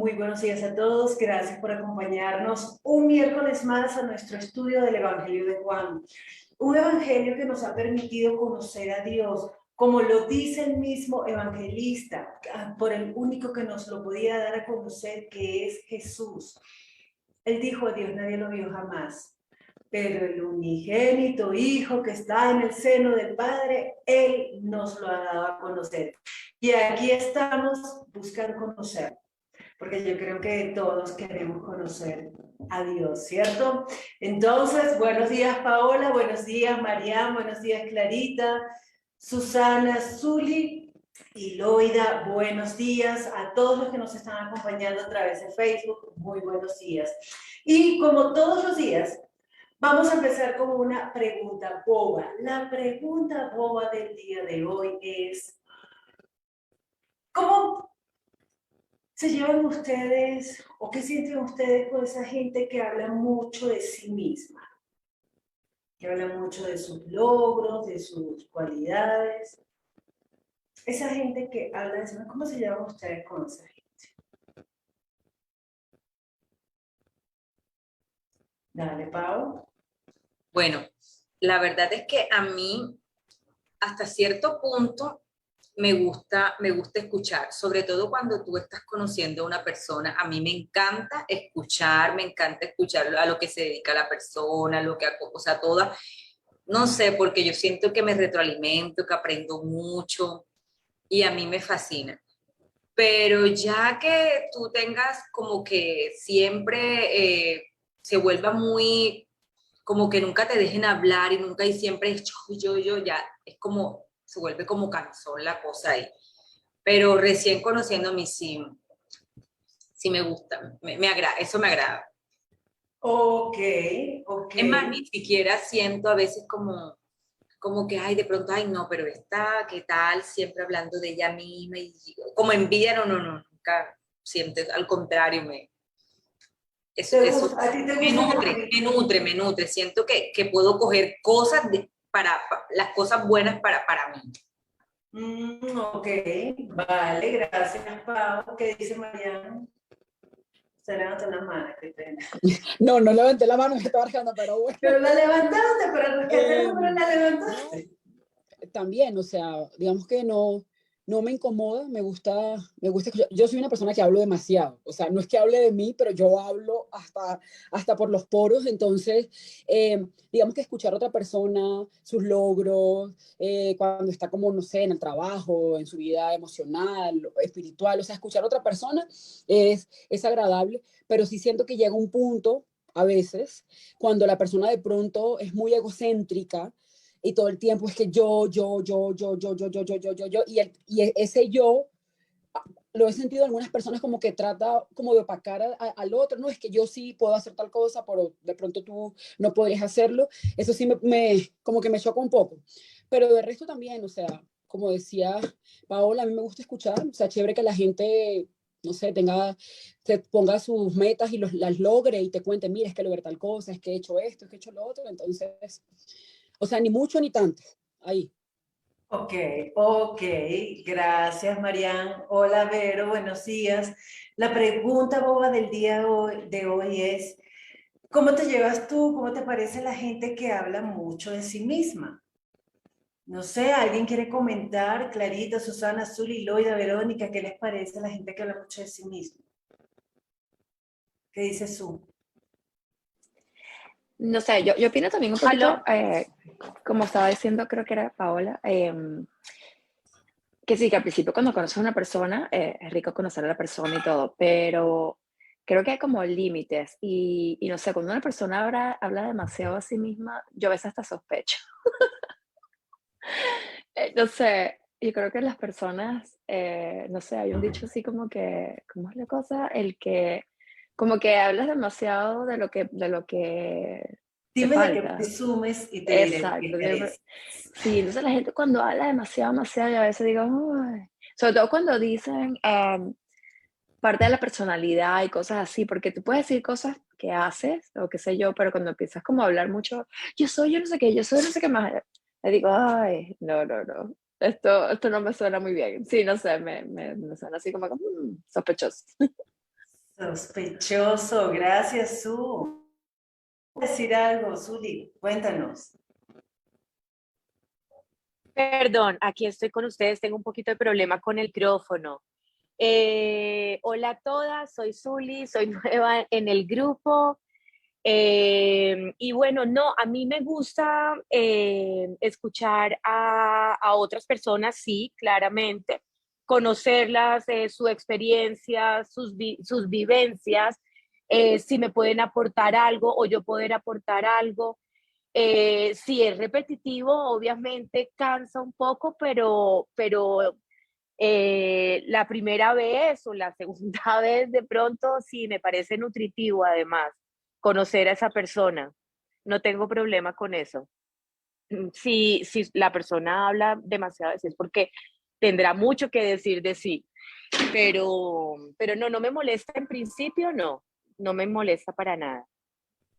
Muy buenos días a todos. Gracias por acompañarnos un miércoles más a nuestro estudio del Evangelio de Juan. Un evangelio que nos ha permitido conocer a Dios, como lo dice el mismo evangelista, por el único que nos lo podía dar a conocer, que es Jesús. Él dijo: a Dios nadie lo vio jamás, pero el unigénito Hijo que está en el seno del Padre, Él nos lo ha dado a conocer. Y aquí estamos buscando conocer, porque yo creo que todos queremos conocer a Dios, ¿cierto? Entonces, buenos días Paola, buenos días Mariam, buenos días Clarita, Susana, Zuli y Loida, buenos días a todos los que nos están acompañando a través de Facebook, muy buenos días. Y como todos los días, vamos a empezar con una pregunta boba. La pregunta boba del día de hoy es: ¿cómo se llevan ustedes o qué sienten ustedes con esa gente que habla mucho de sí misma? Que habla mucho de sus logros, de sus cualidades. Esa gente que habla de sí misma, ¿cómo se llevan ustedes con esa gente? Dale, Pau. Bueno, la verdad es que a mí, hasta cierto punto, me gusta escuchar, sobre todo cuando tú estás conociendo a una persona. A mí me encanta escuchar a lo que se dedica la persona, o sea, toda, no sé, porque yo siento que me retroalimento, que aprendo mucho y a mí me fascina. Pero ya que tú tengas como que siempre se vuelva muy, como que nunca te dejen hablar y nunca y siempre es yo, ya es como, se vuelve como cansón la cosa ahí. Pero recién conociendo a mí sí, sí me gusta, me agrada, eso me agrada. Ok, ok. Es más, ni siquiera siento a veces como que, ay, de pronto, ay, no, pero está, ¿qué tal? Siempre hablando de ella misma y como envidia, no, nunca sientes, al contrario, ¿Te eso gusta? ¿A ti te me gusta nutre, me que... nutre, me nutre. Siento que puedo coger cosas las cosas buenas para mí. Ok, vale, gracias, Pau. ¿Qué dice Mariana? Se levanta la mano, qué pena. No, no levanté la mano, me estaba arreglando, pero bueno. Pero la levantaste, pero ¿qué te pero la levantaste? No, también, o sea, digamos que no me incomoda, me gusta escuchar. Yo soy una persona que hablo demasiado, o sea, no es que hable de mí, pero yo hablo hasta por los poros. Entonces, digamos que escuchar a otra persona, sus logros, cuando está como, no sé, en el trabajo, en su vida emocional, espiritual, o sea, escuchar a otra persona es agradable, pero sí siento que llega un punto, a veces, cuando la persona de pronto es muy egocéntrica y todo el tiempo es que y ese yo lo he sentido en algunas personas como que trata como de opacar al otro. No, es que yo sí puedo hacer tal cosa, pero de pronto tú no podrías hacerlo. Eso sí como que me choca un poco, pero de resto también, o sea, como decía Paola, a mí me gusta escuchar, o sea, chévere que la gente, no sé, se ponga sus metas y las logre y te cuente: mira, es que logré tal cosa, es que he hecho esto, es que he hecho lo otro. Entonces, o sea, ni mucho ni tanto. Ahí. Ok, ok, gracias Marian. Hola Vero, buenos días. La pregunta boba del día de hoy es: ¿cómo te llevas tú? ¿Cómo te parece la gente que habla mucho de sí misma? No sé, ¿alguien quiere comentar? Clarita, Susana, Zuli, Loida, Verónica, ¿qué les parece la gente que habla mucho de sí misma? ¿Qué dice Su? No sé, yo opino también un poquito, como estaba diciendo, creo que era Paola, que sí, que al principio cuando conoces a una persona, es rico conocer a la persona y todo, pero creo que hay como límites y no sé, cuando una persona habla demasiado a sí misma, yo a veces hasta sospecho. No sé, yo creo que las personas, no sé, hay un dicho así como que, ¿cómo es la cosa? El que, como que hablas demasiado de lo que te Dime de qué falta. presumes y te diré de qué Exacto. careces. Sí, entonces la gente cuando habla demasiado, demasiado, y a veces digo, "Ay", sobre todo cuando dicen parte de la personalidad y cosas así, porque tú puedes decir cosas que haces o qué sé yo, pero cuando empiezas como a hablar mucho, yo no sé qué, yo soy no sé qué más, le digo, ay, no, esto no me suena muy bien. Sí, no sé, me suena así como sospechoso. Sospechoso, gracias, Su. Decir algo, Zuli, cuéntanos. Perdón, aquí estoy con ustedes, tengo un poquito de problema con el micrófono. Hola a todas, soy Zuli, soy nueva en el grupo. Y bueno, no, a mí me gusta escuchar a otras personas, sí, claramente, conocerlas, su experiencia, sus vivencias, si me pueden aportar algo o yo poder aportar algo. Si es repetitivo, obviamente cansa un poco, pero la primera vez o la segunda vez de pronto sí me parece nutritivo además conocer a esa persona. No tengo problema con eso. Si la persona habla demasiado veces es porque tendrá mucho que decir de sí, pero no me molesta en principio, no me molesta para nada.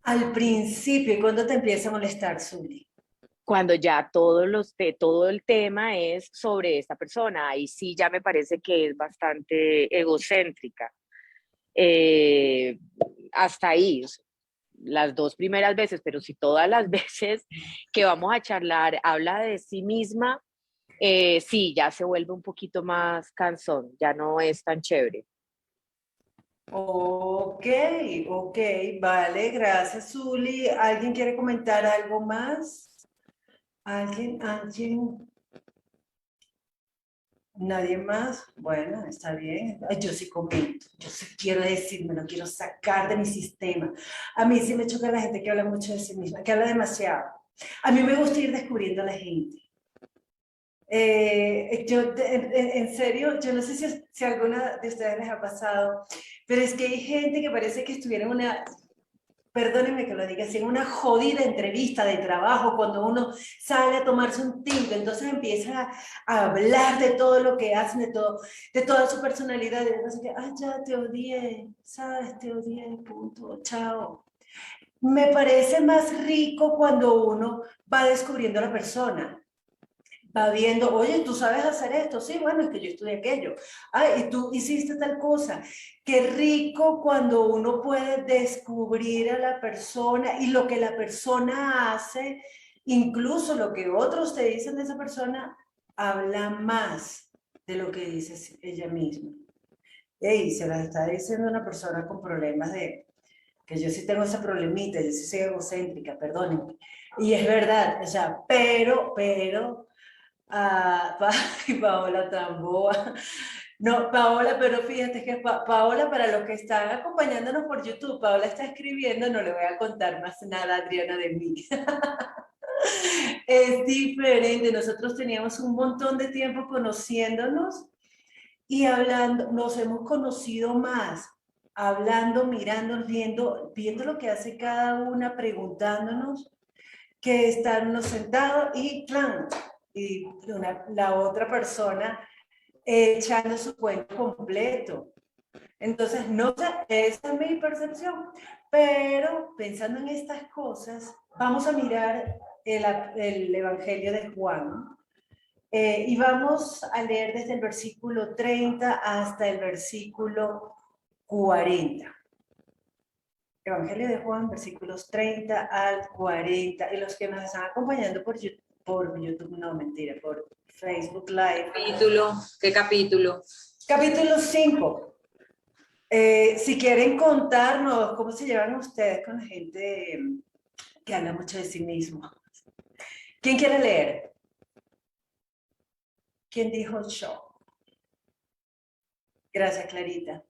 Al principio, ¿y cuándo te empieza a molestar, Zuli? Cuando ya todo el tema es sobre esta persona, ahí sí ya me parece que es bastante egocéntrica. Eh, Hasta ahí, las dos primeras veces, pero si todas las veces que vamos a charlar habla de sí misma, sí, ya se vuelve un poquito más cansón, ya no es tan chévere. Ok, ok, vale, gracias, Zuli. ¿Alguien quiere comentar algo más? ¿Alguien? ¿Alguien? ¿Nadie más? Bueno, está bien. Ay, yo sí comento, yo sí quiero decirme, lo quiero sacar de mi sistema. A mí sí me choca la gente que habla mucho de sí misma, que habla demasiado. A mí me gusta ir descubriendo a la gente. En serio, yo no sé si alguna de ustedes les ha pasado, pero es que hay gente que parece que estuviera en una, perdónenme que lo diga así, en una jodida entrevista de trabajo, cuando uno sale a tomarse un tinto, entonces empieza a hablar de todo lo que hacen, de toda su personalidad, y entonces que, ay, ya te odié, sabes, te odié, punto, chao. Me parece más rico cuando uno va descubriendo a la persona, va viendo, oye, tú sabes hacer esto, sí, bueno, es que yo estudié aquello, ay, y tú hiciste tal cosa. Qué rico cuando uno puede descubrir a la persona y lo que la persona hace, incluso lo que otros te dicen de esa persona, habla más de lo que dice ella misma. Y se las está diciendo una persona con problemas de, que yo sí tengo ese problemita, yo sí soy egocéntrica, perdónenme. Y es verdad, o sea, pero y Paola tan boa. No, Paola, pero fíjate que Paola, para los que están acompañándonos por YouTube, Paola está escribiendo, no le voy a contar más nada a Adriana de mí. Es diferente, nosotros teníamos un montón de tiempo conociéndonos y hablando, nos hemos conocido más, hablando, mirando, viendo lo que hace cada una, preguntándonos, que estarnos sentados y plan, y la otra persona echando su cuento completo. Entonces, no sé, esa es mi percepción, pero pensando en estas cosas, vamos a mirar el Evangelio de Juan y vamos a leer desde el versículo 30 hasta el versículo 40. Evangelio de Juan, versículos 30 al 40. Y los que nos están acompañando por YouTube, no, mentira, por Facebook Live. Capítulo, ¿qué capítulo? Capítulo 5. Si quieren contarnos cómo se llevan ustedes con la gente que habla mucho de sí mismo. ¿Quién quiere leer? ¿Quién dijo yo? Gracias, Clarita.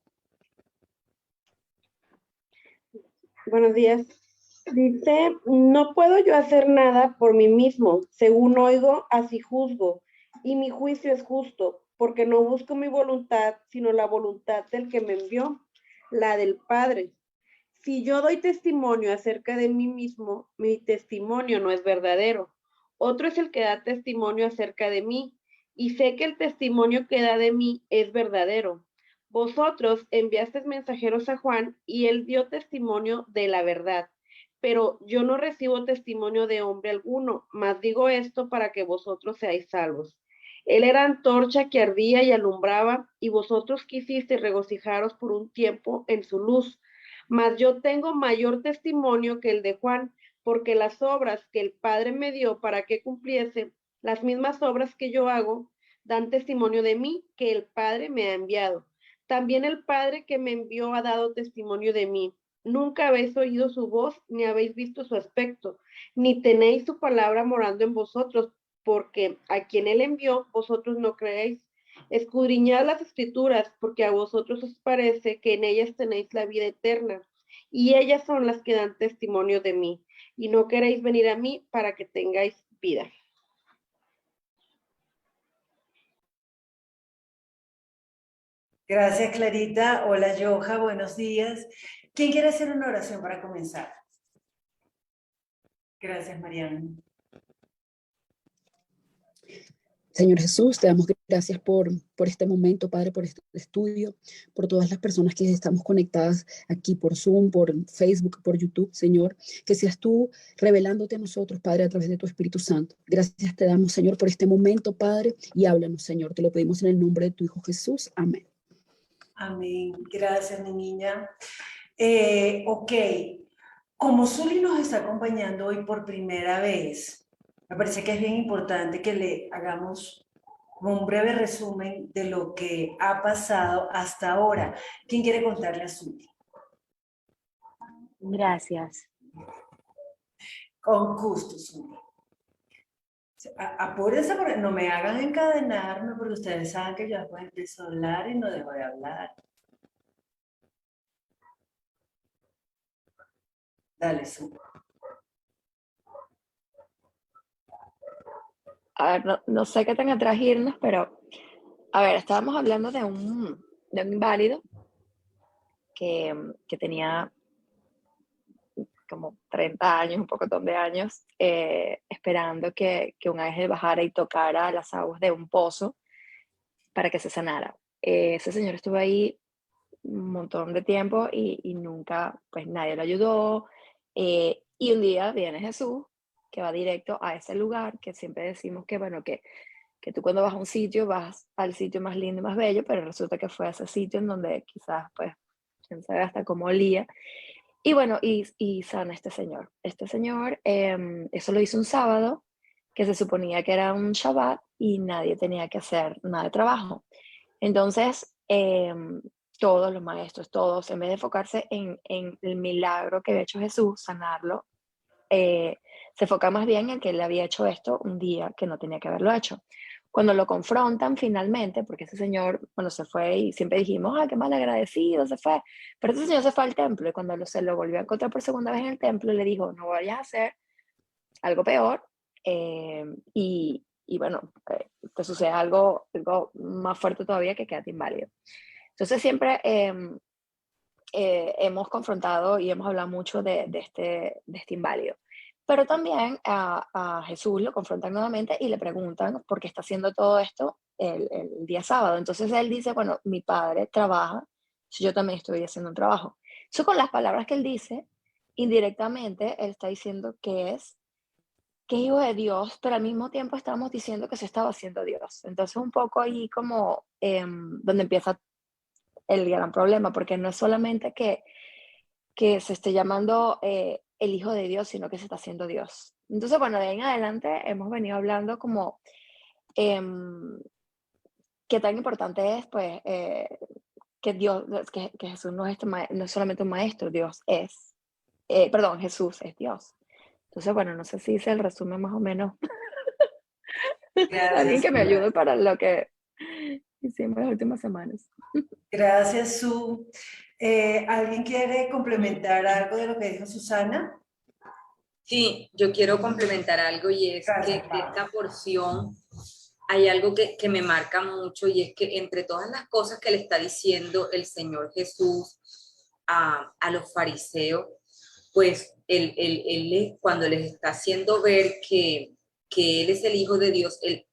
Buenos días. Dice, no puedo yo hacer nada por mí mismo. Según oigo, así juzgo. Y mi juicio es justo, porque no busco mi voluntad, sino la voluntad del que me envió, la del Padre. Si yo doy testimonio acerca de mí mismo, mi testimonio no es verdadero. Otro es el que da testimonio acerca de mí, y sé que el testimonio que da de mí es verdadero. Vosotros enviasteis mensajeros a Juan, y él dio testimonio de la verdad. Pero yo no recibo testimonio de hombre alguno, mas digo esto para que vosotros seáis salvos. Él era antorcha que ardía y alumbraba, y vosotros quisisteis regocijaros por un tiempo en su luz. Mas yo tengo mayor testimonio que el de Juan, porque las obras que el Padre me dio para que cumpliese, las mismas obras que yo hago, dan testimonio de mí que el Padre me ha enviado. También el Padre que me envió ha dado testimonio de mí. Nunca habéis oído su voz, ni habéis visto su aspecto, ni tenéis su palabra morando en vosotros, porque a quien él envió, vosotros no creéis. Escudriñad las escrituras, porque a vosotros os parece que en ellas tenéis la vida eterna, y ellas son las que dan testimonio de mí, y no queréis venir a mí para que tengáis vida. Gracias, Clarita. Hola, Joja, buenos días. ¿Quién quiere hacer una oración para comenzar? Gracias, Mariana. Señor Jesús, te damos gracias por este momento, Padre, por este estudio, por todas las personas que estamos conectadas aquí por Zoom, por Facebook, por YouTube, Señor. Que seas tú revelándote a nosotros, Padre, a través de tu Espíritu Santo. Gracias te damos, Señor, por este momento, Padre, y háblanos, Señor. Te lo pedimos en el nombre de tu Hijo Jesús. Amén. Amén. Gracias, mi niña. Ok. Como Zuli nos está acompañando hoy por primera vez, me parece que es bien importante que le hagamos como un breve resumen de lo que ha pasado hasta ahora. ¿Quién quiere contarle a Zuli? Gracias. Con gusto, Zuli. Apúrense porque no me hagan encadenarme porque ustedes saben que yo después empiezo a hablar y no dejo de hablar. Dale, Zuli. A ver, no sé qué tan atrás irnos, pero a ver, estábamos hablando de un inválido que tenía como 30 años, un pocotón de años, esperando que un ángel bajara y tocara las aguas de un pozo para que se sanara. Ese señor estuvo ahí un montón de tiempo y nunca, pues nadie lo ayudó. Y un día viene Jesús, que va directo a ese lugar, que siempre decimos que, bueno, que tú cuando vas a un sitio, vas al sitio más lindo y más bello, pero resulta que fue a ese sitio en donde quizás, pues, quién sabe hasta cómo olía. Y bueno, y sana este señor. Este señor, eso lo hizo un sábado, que se suponía que era un Shabbat y nadie tenía que hacer nada de trabajo. Entonces, todos los maestros, todos, en vez de enfocarse en el milagro que había hecho Jesús, sanarlo, se enfoca más bien en que él había hecho esto un día que no tenía que haberlo hecho. Cuando lo confrontan finalmente, porque ese señor, bueno, se fue y siempre dijimos, qué mal agradecido, se fue. Pero ese señor se fue al templo y cuando se lo volvió a encontrar por segunda vez en el templo, le dijo, no vayas a hacer algo peor y bueno, te sucede algo más fuerte todavía que quedarte inválido. Entonces siempre hemos confrontado y hemos hablado mucho de este inválido. Pero también a Jesús lo confrontan nuevamente y le preguntan por qué está haciendo todo esto el día sábado. Entonces él dice, bueno, mi padre trabaja, si yo también estoy haciendo un trabajo. Eso con las palabras que él dice, indirectamente él está diciendo que es hijo de Dios, pero al mismo tiempo estamos diciendo que se estaba haciendo Dios. Entonces un poco ahí como donde empieza el gran problema, porque no es solamente que se esté llamando el Hijo de Dios, sino que se está haciendo Dios. Entonces, bueno, de ahí en adelante hemos venido hablando como qué tan importante es, pues, que Dios, que Jesús no es solamente un maestro, Dios es, perdón, Jesús es Dios. Entonces, bueno, no sé si se el resumen más o menos. Gracias. Alguien que me ayude para lo que hicimos las últimas semanas. Gracias, Su. ¿Alguien quiere complementar algo de lo que dijo Susana? Sí, yo quiero complementar algo y es Gracias, que Pau. esta porción hay algo que me marca mucho y es que entre todas las cosas que le está diciendo el Señor Jesús a los fariseos, pues él cuando les está haciendo ver que Él es el Hijo de Dios, Él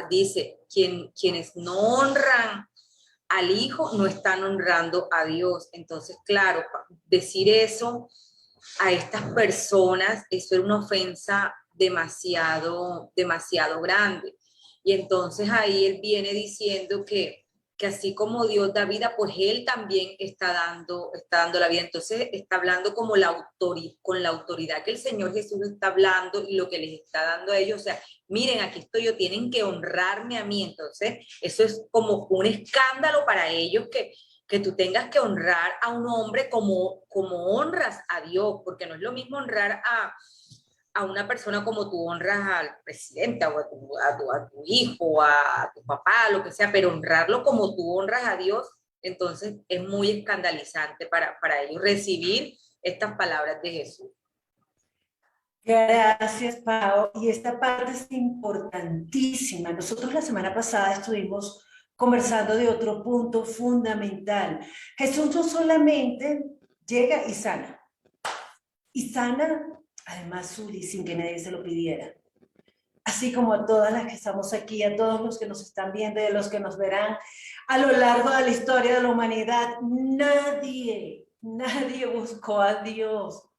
dice, quienes no honran al Hijo no están honrando a Dios. Entonces, claro, decir eso a estas personas, eso era una ofensa demasiado, demasiado grande. Y entonces ahí él viene diciendo que así como Dios da vida, pues Él también está dando la vida. Entonces está hablando como con la autoridad que el Señor Jesús está hablando y lo que les está dando a ellos. O sea, miren, aquí estoy yo, tienen que honrarme a mí. Entonces eso es como un escándalo para ellos que tú tengas que honrar a un hombre como honras a Dios, porque no es lo mismo honrar a una persona como tú honras al presidente o a tu hijo, a tu papá, lo que sea, pero honrarlo como tú honras a Dios, entonces es muy escandalizante para ellos recibir estas palabras de Jesús. Gracias, Pau. Y esta parte es importantísima. Nosotros la semana pasada estuvimos conversando de otro punto fundamental. Jesús no solamente llega y sana, además, Zuli, sin que nadie se lo pidiera. Así como a todas las que estamos aquí, a todos los que nos están viendo y a los que nos verán a lo largo de la historia de la humanidad, nadie buscó a Dios.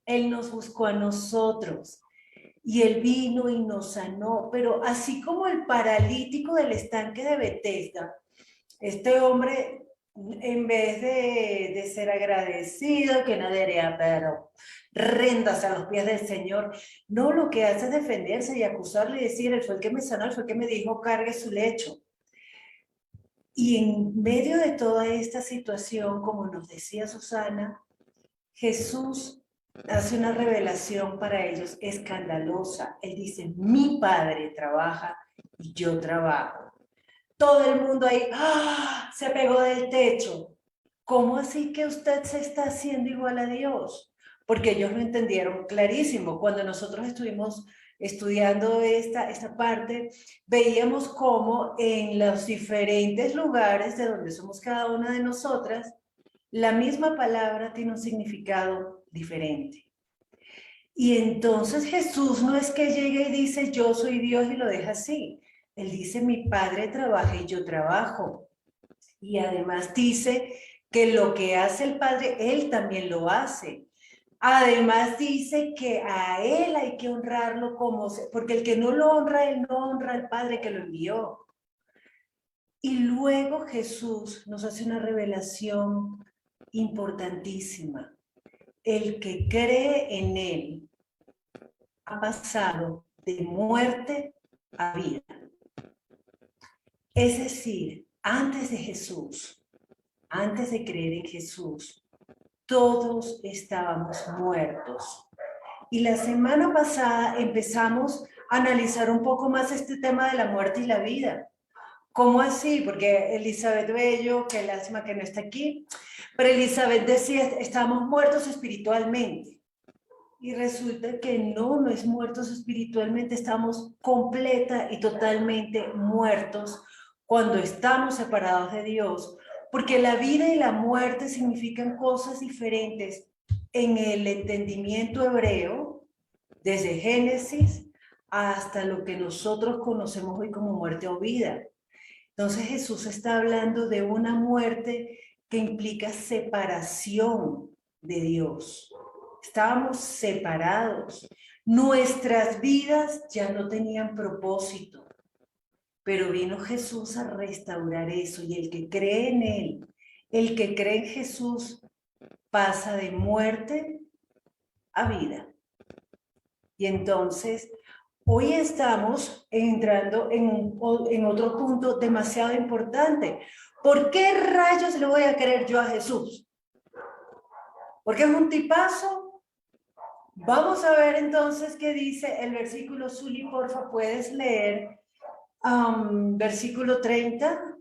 Él nos buscó a nosotros. Y Él vino y nos sanó. Pero así como el paralítico del estanque de Betesda, este hombre, en vez de ser agradecido, que no diría, pero rendas a los pies del Señor, no, lo que hace es defenderse y acusarle y decir, Él fue el que me sanó, Él fue el que me dijo, cargue su lecho. Y en medio de toda esta situación, como nos decía Susana, Jesús hace una revelación para ellos escandalosa. Él dice, mi Padre trabaja y yo trabajo. Todo el mundo ahí se pegó del techo. ¿Cómo así que usted se está haciendo igual a Dios? Porque ellos lo entendieron clarísimo. Cuando nosotros estuvimos estudiando esta parte, veíamos cómo en los diferentes lugares de donde somos cada una de nosotras, la misma palabra tiene un significado diferente. Y entonces Jesús no es que llegue y dice, yo soy Dios y lo deja así. Él dice, mi Padre trabaja y yo trabajo. Y además dice que lo que hace el Padre, Él también lo hace. Además dice que a Él hay que honrarlo porque el que no lo honra, Él no honra al Padre que lo envió. Y luego Jesús nos hace una revelación importantísima. El que cree en Él ha pasado de muerte a vida. Es decir, antes de Jesús, antes de creer en Jesús, todos estábamos muertos. Y la semana pasada empezamos a analizar un poco más este tema de la muerte y la vida. ¿Cómo así? Porque Elizabeth Bello, qué lástima que no está aquí, pero Elizabeth decía, estamos muertos espiritualmente. Y resulta que no es muertos espiritualmente, estamos completa y totalmente muertos cuando estamos separados de Dios, porque la vida y la muerte significan cosas diferentes en el entendimiento hebreo, desde Génesis hasta lo que nosotros conocemos hoy como muerte o vida. Entonces Jesús está hablando de una muerte que implica separación de Dios. Estábamos separados. Nuestras vidas ya no tenían propósito. Pero vino Jesús a restaurar eso. Y el que cree en Él, el que cree en Jesús, pasa de muerte a vida. Y entonces, hoy estamos entrando en otro punto demasiado importante. ¿Por qué rayos le voy a creer yo a Jesús? ¿Porque es un tipazo? Vamos a ver entonces qué dice el versículo. Zuli, porfa, ¿puedes leer versículo 30?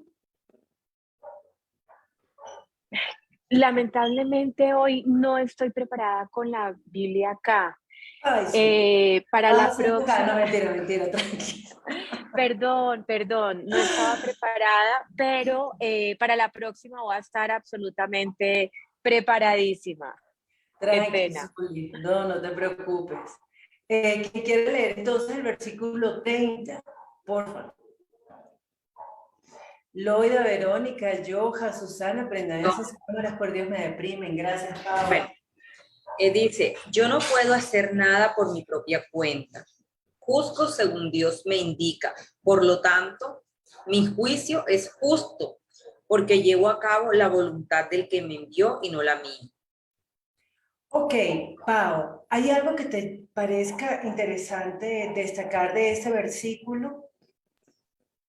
Lamentablemente hoy no estoy preparada con la Biblia acá. Ay, sí. Para la próxima. No, mentira, tranquila. Perdón, no estaba preparada, pero para la próxima voy a estar absolutamente preparadísima. Qué pena. No te preocupes. ¿Quién quiere leer entonces el versículo 30? Por favor. Loida, Verónica, Yoja, Susana, prendan esas cámaras, por Dios, me deprimen. Gracias, Pablo. Bueno, dice, yo no puedo hacer nada por mi propia cuenta. juzgo según Dios me indica. Por lo tanto, mi juicio es justo, porque llevo a cabo la voluntad del que me envió y no la mía. Ok, Pau, ¿hay algo que te parezca interesante destacar de este versículo?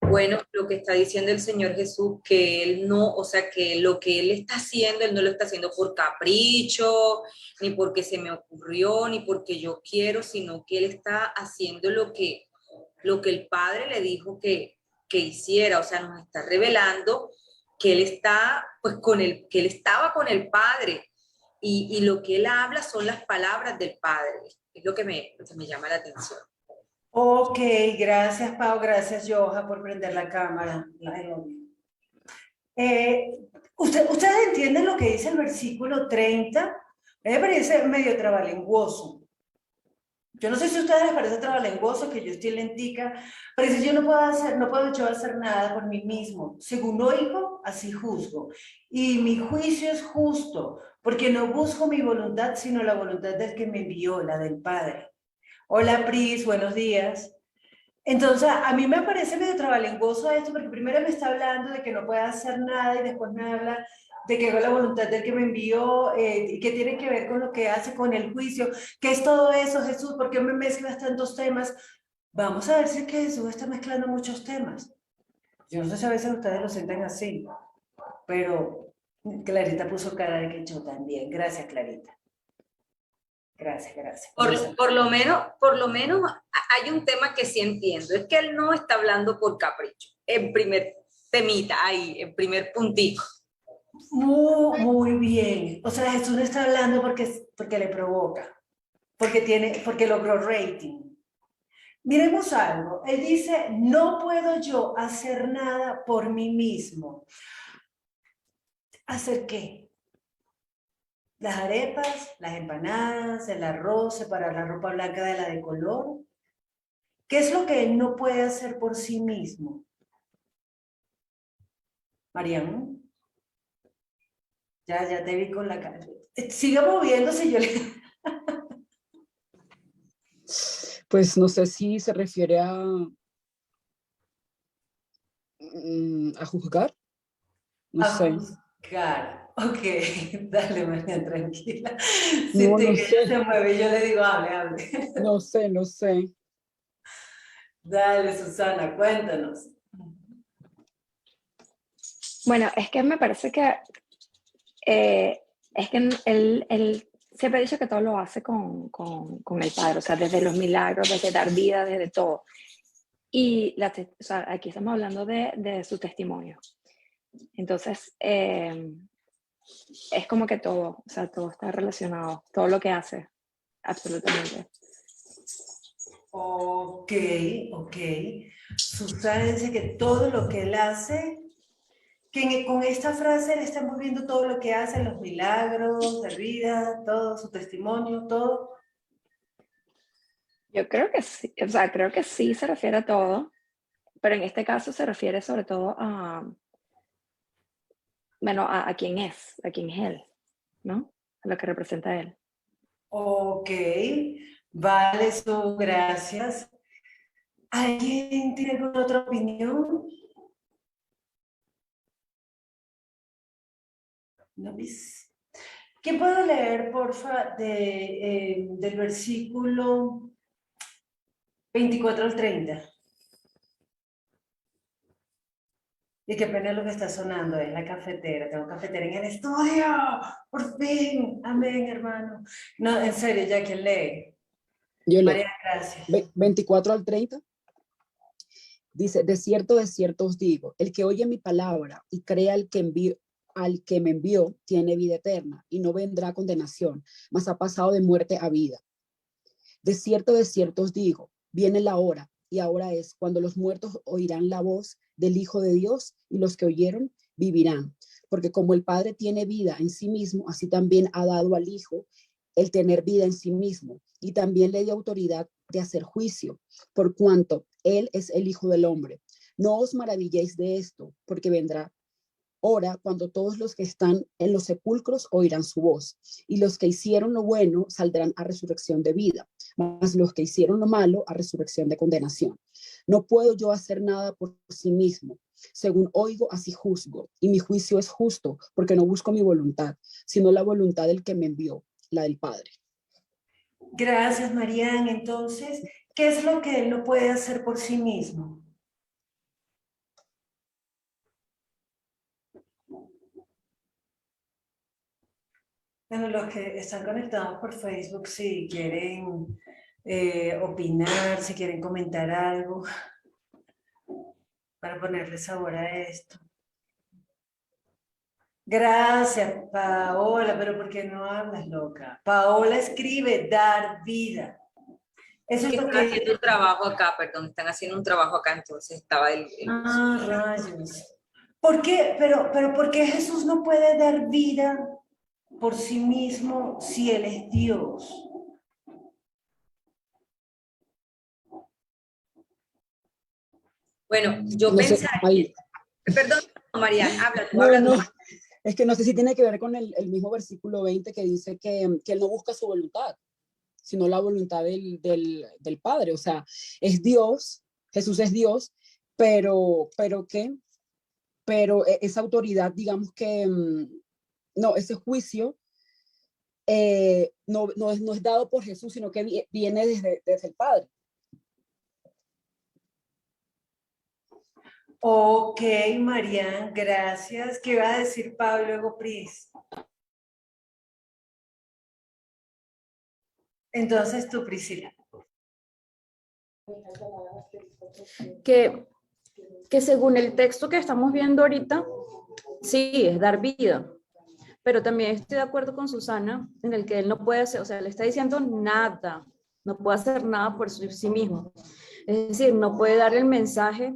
Bueno, lo que está diciendo el Señor Jesús, que Él no, o sea, que lo que Él está haciendo, Él no lo está haciendo por capricho, ni porque se me ocurrió, ni porque yo quiero, sino que Él está haciendo lo que el Padre le dijo que hiciera, o sea, nos está revelando que Él está, pues, que Él estaba con el Padre, y lo que Él habla son las palabras del Padre, es lo que me llama la atención. Ok, gracias Pau, gracias Joja por prender la cámara. ¿Ustedes entienden lo que dice el versículo 30? Me parece medio trabalenguoso. Yo no sé si a ustedes les parece trabalenguoso, que yo estoy lentica, pero dice, yo no puedo yo hacer nada por mí mismo. Según oigo, así juzgo. Y mi juicio es justo, porque no busco mi voluntad, sino la voluntad del que me envió, la del Padre. Hola, Pris, buenos días. Entonces, a mí me parece medio trabalenguoso esto, porque primero me está hablando de que no puede hacer nada y después me habla de que hago la voluntad del que me envió y que tiene que ver con lo que hace con el juicio. ¿Qué es todo eso, Jesús? ¿Por qué me mezclas tantos temas? Vamos a ver si es que Jesús está mezclando muchos temas. Yo no sé si a veces ustedes lo sienten así, pero Clarita puso cara de que yo también. Gracias, Clarita. Gracias, gracias. Por lo menos hay un tema que sí entiendo, es que Él no está hablando por capricho, en primer temita, ahí, en primer puntito. Muy bien. O sea, Jesús no está hablando porque le provoca, porque logró rating. Miremos algo. Él dice, no puedo yo hacer nada por mí mismo. ¿Hacer qué? Las arepas, las empanadas, el arroz, separar la ropa blanca de la de color. ¿Qué es lo que él no puede hacer por sí mismo? Mariano, ya te vi con la cara. Siga moviéndose, yo le... Pues no sé si se refiere a juzgar, no A sé. juzgar. Ok, dale, María, tranquila. No, Siente no que ella sé, se mueve, yo le digo, hable. no sé. Dale, Susana, cuéntanos. Bueno, es que me parece que es que él siempre ha dicho que todo lo hace con el Padre, o sea, desde los milagros, desde dar vida, desde todo. Y o sea, aquí estamos hablando de su testimonio. Entonces, es como que todo, o sea, todo está relacionado, todo lo que hace, absolutamente. Ok. Susana dice que todo lo que él hace, con esta frase él está envolviendo todo lo que hace, los milagros de vida, todo su testimonio, todo. Yo creo que sí, o sea, creo que sí se refiere a todo, pero en este caso se refiere sobre todo bueno, a quién es él, ¿no? A lo que representa él. Ok, vale, gracias. ¿Alguien tiene alguna otra opinión? ¿No ves? ¿Quién puede leer, porfa, del versículo 24 al 30? Y qué pena lo que está sonando, es la cafetera. Tengo cafetera en el estudio. Por fin. Amén, hermano. No, en serio, ya que lee. Yo leo. María, gracias. 24 al 30. Dice, de cierto os digo, el que oye mi palabra y crea al que me envió, tiene vida eterna y no vendrá a condenación, mas ha pasado de muerte a vida. De cierto os digo, viene la hora, y ahora es, cuando los muertos oirán la voz del Hijo de Dios, y los que oyeron vivirán. Porque como el Padre tiene vida en sí mismo, así también ha dado al Hijo el tener vida en sí mismo, y también le dio autoridad de hacer juicio, por cuanto Él es el Hijo del Hombre. No os maravilléis de esto, porque vendrá hora cuando todos los que están en los sepulcros oirán su voz, y los que hicieron lo bueno saldrán a resurrección de vida, mas los que hicieron lo malo a resurrección de condenación. No puedo yo hacer nada por sí mismo. Según oigo, así juzgo, y mi juicio es justo, porque no busco mi voluntad, sino la voluntad del que me envió, la del Padre. Gracias, Marian. Entonces, ¿qué es lo que él no puede hacer por sí mismo? Bueno, los que están conectados por Facebook, si quieren opinar, si quieren comentar algo, para ponerle sabor a esto. Gracias, Paola, pero ¿por qué no hablas, loca? Paola escribe, dar vida. Eso es Que lo están que... haciendo un trabajo acá, perdón, están haciendo un trabajo acá, entonces estaba el Ah, rayos. ¿Por qué? Pero ¿por qué Jesús no puede dar vida por sí mismo si Él es Dios? Bueno, yo No sé, pensaría, perdón, Marian, habla tú, no, habla no, tú. es que no sé si tiene que ver con el mismo versículo 20 que dice que él no busca su voluntad, sino la voluntad del Padre. O sea, es Dios, Jesús es Dios, pero ¿qué? Pero esa autoridad, digamos que, no, ese juicio no es dado por Jesús, sino que viene desde el Padre. Ok, Marian, gracias. ¿Qué va a decir Pablo luego, Pris? Entonces tú, Priscila. Que según el texto que estamos viendo ahorita, sí, es dar vida, pero también estoy de acuerdo con Susana en el que él no puede hacer, o sea, le está diciendo nada, no puede hacer nada por sí mismo. Es decir, no puede dar el mensaje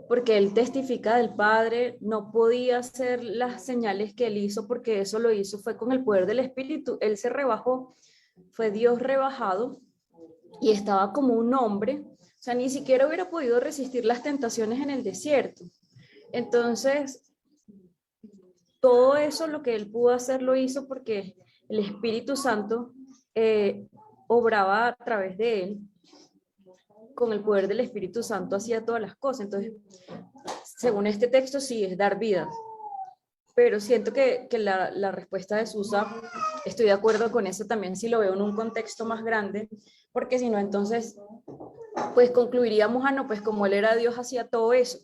porque él testifica del Padre, no podía hacer las señales que él hizo porque eso lo hizo, fue con el poder del Espíritu, él se rebajó, fue Dios rebajado y estaba como un hombre, o sea, ni siquiera hubiera podido resistir las tentaciones en el desierto. Entonces, todo eso, lo que él pudo hacer, lo hizo porque el Espíritu Santo obraba a través de él. Con el poder del Espíritu Santo hacía todas las cosas. Entonces, según este texto, sí, es dar vida. Pero siento que la respuesta de Susa, estoy de acuerdo con eso también si lo veo en un contexto más grande, porque si no, entonces, pues concluiríamos, no, pues como él era Dios, hacía todo eso,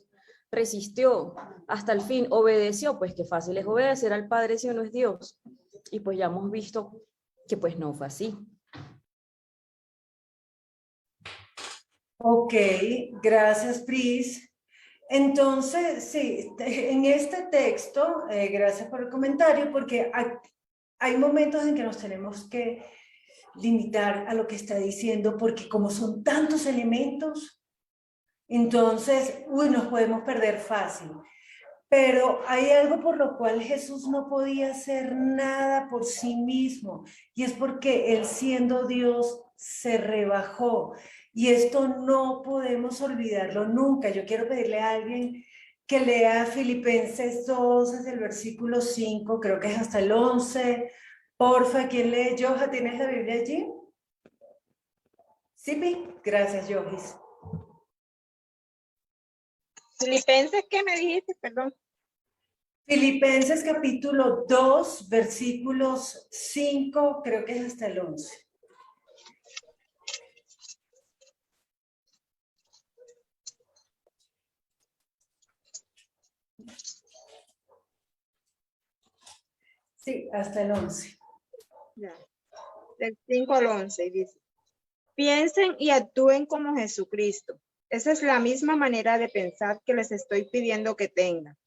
resistió hasta el fin, obedeció, pues qué fácil es obedecer al Padre si uno es Dios. Y pues ya hemos visto que pues no fue así. Ok, gracias, Pris. Entonces, sí, en este texto, gracias por el comentario, porque hay momentos en que nos tenemos que limitar a lo que está diciendo, porque como son tantos elementos, entonces, nos podemos perder fácil. Pero hay algo por lo cual Jesús no podía hacer nada por sí mismo, y es porque Él, siendo Dios, se rebajó. Y esto no podemos olvidarlo nunca. Yo quiero pedirle a alguien que lea Filipenses 2, desde el versículo 5, creo que es hasta el 11. Porfa, ¿quién lee? Joja, ¿tienes la Biblia allí? Sí, gracias, Johis. Filipenses, ¿qué me dijiste? Perdón. Filipenses capítulo 2, versículos 5, creo que es hasta el 11. Sí, hasta el 11. Ya. Del 5 al 11 dice, piensen y actúen como Jesucristo. Esa es la misma manera de pensar que les estoy pidiendo que tengan.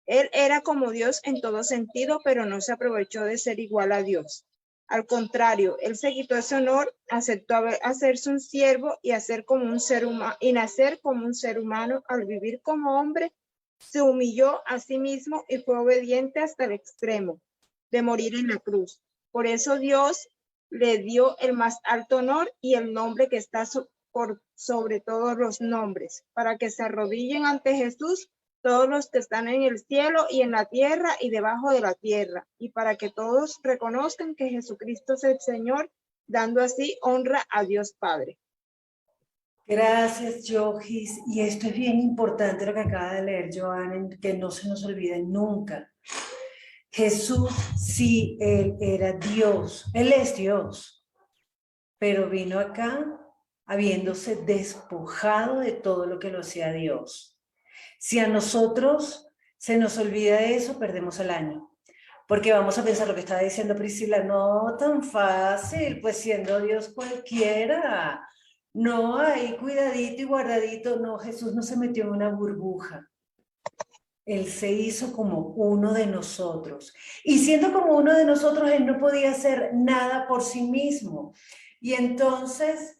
Él era como Dios en todo sentido, pero no se aprovechó de ser igual a Dios. Al contrario, él se quitó ese honor, aceptó hacerse un siervo y nacer como un ser humano. Al vivir como hombre, se humilló a sí mismo y fue obediente hasta el extremo de morir en la cruz. Por eso Dios le dio el más alto honor y el nombre que está por sobre todos los nombres, para que se arrodillen ante Jesús todos los que están en el cielo y en la tierra y debajo de la tierra, y para que todos reconozcan que Jesucristo es el Señor, dando así honra a Dios Padre. Gracias, Johis. Y esto es bien importante lo que acaba de leer Joan, que no se nos olvide nunca. Jesús, sí, Él era Dios, Él es Dios, pero vino acá habiéndose despojado de todo lo que lo hacía Dios. Si a nosotros se nos olvida eso, perdemos el año. Porque vamos a pensar lo que estaba diciendo Priscila, no tan fácil, pues siendo Dios cualquiera. No, ahí cuidadito y guardadito. No, Jesús no se metió en una burbuja. Él se hizo como uno de nosotros. Y siendo como uno de nosotros, Él no podía hacer nada por sí mismo. Y entonces,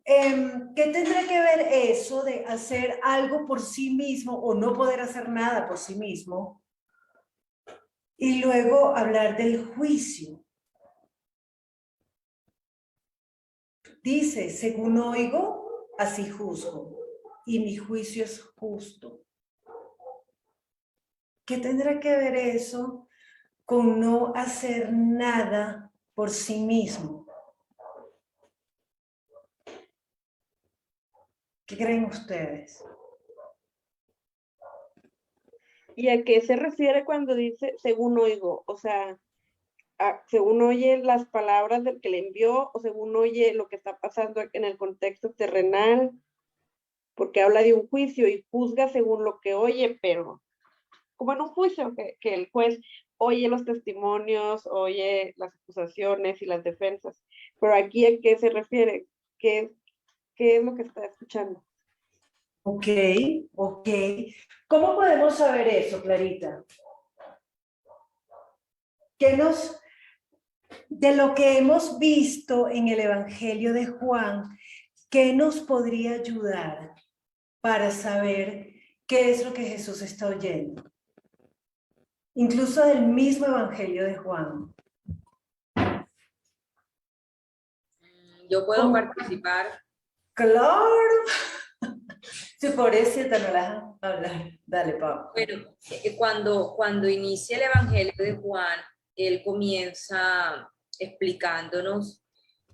¿qué tendrá que ver eso de hacer algo por sí mismo o no poder hacer nada por sí mismo? Y luego hablar del juicio. Dice, según oigo, así juzgo, y mi juicio es justo. ¿Qué tendrá que ver eso con no hacer nada por sí mismo? ¿Qué creen ustedes? ¿Y a qué se refiere cuando dice según oigo? O sea, según oye las palabras del que le envió o según oye lo que está pasando en el contexto terrenal, porque habla de un juicio y juzga según lo que oye, pero como en un juicio, que el juez oye los testimonios, oye las acusaciones y las defensas. Pero aquí, ¿a qué se refiere? ¿Qué es lo que está escuchando? Ok, ok. ¿Cómo podemos saber eso, Clarita? De lo que hemos visto en el Evangelio de Juan, ¿qué nos podría ayudar para saber qué es lo que Jesús está oyendo? Incluso del mismo Evangelio de Juan. Yo puedo participar. ¡Claro! Si pobrecita no la dejan hablar. Dale, Pau. Bueno, cuando inicia el Evangelio de Juan, él comienza explicándonos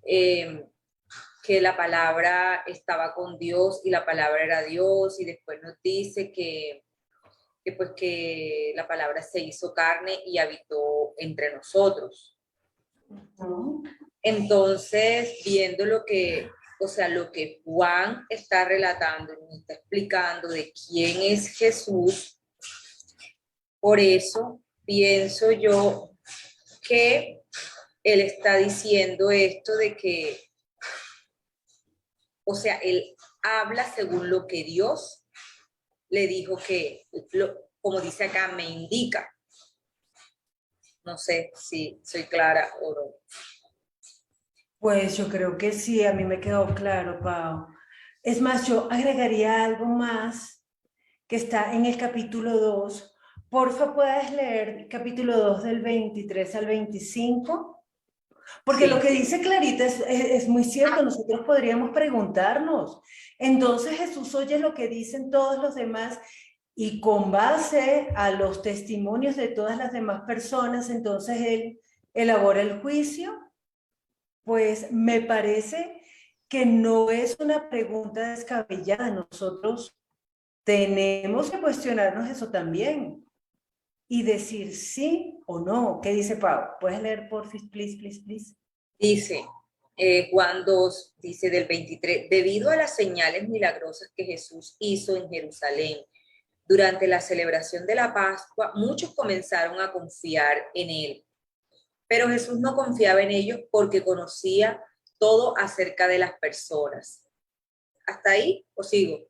que la palabra estaba con Dios y la palabra era Dios, y después nos dice pues que la palabra se hizo carne y habitó entre nosotros. Entonces, viendo lo que Juan está relatando, nos está explicando de quién es Jesús, por eso pienso yo que él está diciendo esto de que, él habla según lo que Dios le dijo que, como dice acá, me indica. No sé si soy clara o no. Pues yo creo que sí, a mí me quedó claro, Pau. Es más, yo agregaría algo más que está en el capítulo 2. Porfa, ¿puedes leer el capítulo 2 del 23 al 25? Porque Sí. lo que dice Clarita es muy cierto, nosotros podríamos preguntarnos. Entonces Jesús oye lo que dicen todos los demás y con base a los testimonios de todas las demás personas, entonces Él elabora el juicio. Pues me parece que no es una pregunta descabellada. Nosotros tenemos que cuestionarnos eso también y decir sí o no. ¿Qué dice Pau? ¿Puedes leer, por favor, please, please, please? Dice, Juan 2, dice del 23, debido a las señales milagrosas que Jesús hizo en Jerusalén durante la celebración de la Pascua, muchos comenzaron a confiar en él. Pero Jesús no confiaba en ellos porque conocía todo acerca de las personas. ¿Hasta ahí o sigo?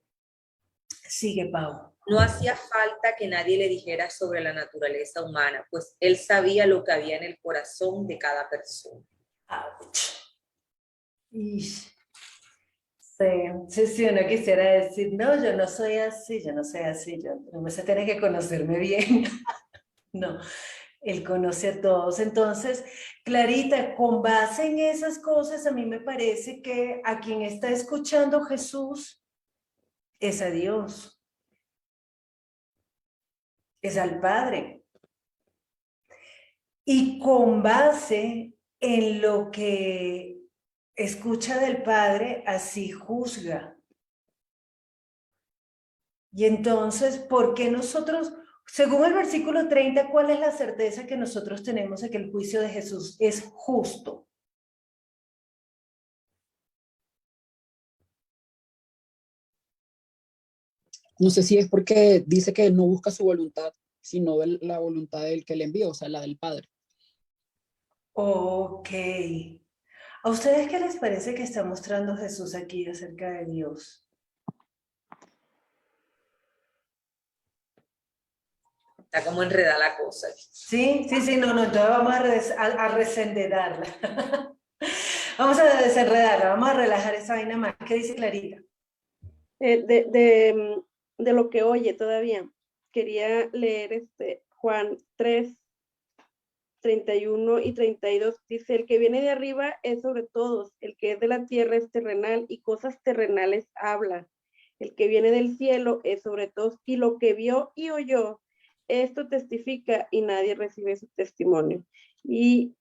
Sigue, Pau. No hacía falta que nadie le dijera sobre la naturaleza humana, pues él sabía lo que había en el corazón de cada persona. Ouch. Sí, uno quisiera decir, no, yo no soy así, yo no me sé, tiene que conocerme bien. No, Él conoce a todos. Entonces, Clarita, con base en esas cosas, a mí me parece que a quien está escuchando Jesús es a Dios, es al Padre. Y con base en lo que escucha del Padre, así juzga. Y entonces, ¿por qué nosotros, según el versículo 30, cuál es la certeza que nosotros tenemos de que el juicio de Jesús es justo? No sé si es porque dice que no busca su voluntad, sino la voluntad del que le envió, o sea, la del Padre. Ok. ¿A ustedes qué les parece que está mostrando Jesús aquí acerca de Dios? Está como enredada la cosa. Sí, no, entonces vamos a resendedarla. Vamos a desenredarla, vamos a relajar esa vaina más. ¿Qué dice Clarita? De lo que oye todavía, quería leer Juan 3, 31 y 32, dice, el que viene de arriba es sobre todos, el que es de la tierra es terrenal y cosas terrenales habla. El que viene del cielo es sobre todos y lo que vio y oyó, esto testifica y nadie recibe su testimonio. Y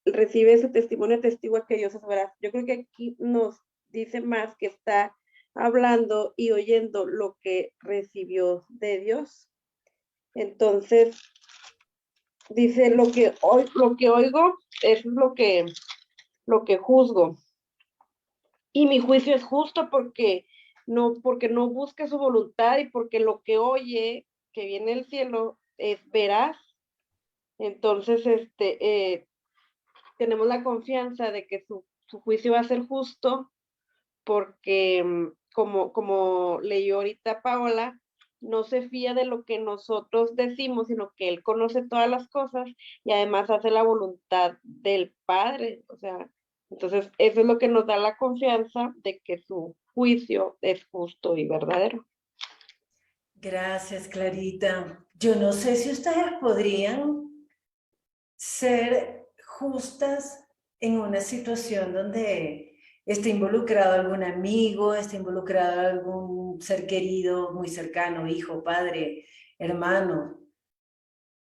recibe su testimonio, testigo que Dios es veraz. Yo creo que aquí nos dice más que está hablando y oyendo lo que recibió de Dios. Entonces, dice, lo que oigo, eso es lo que juzgo. Y mi juicio es justo porque no busca su voluntad y porque lo que oye, que viene del cielo, es veraz. Entonces, tenemos la confianza de que su juicio va a ser justo porque, como leyó ahorita Paola, no se fía de lo que nosotros decimos, sino que él conoce todas las cosas y además hace la voluntad del Padre. O sea, entonces eso es lo que nos da la confianza de que su juicio es justo y verdadero. Gracias, Clarita. Yo no sé si ustedes podrían ser justas en una situación donde esté involucrado algún amigo, esté involucrado algún ser querido, muy cercano, hijo, padre, hermano.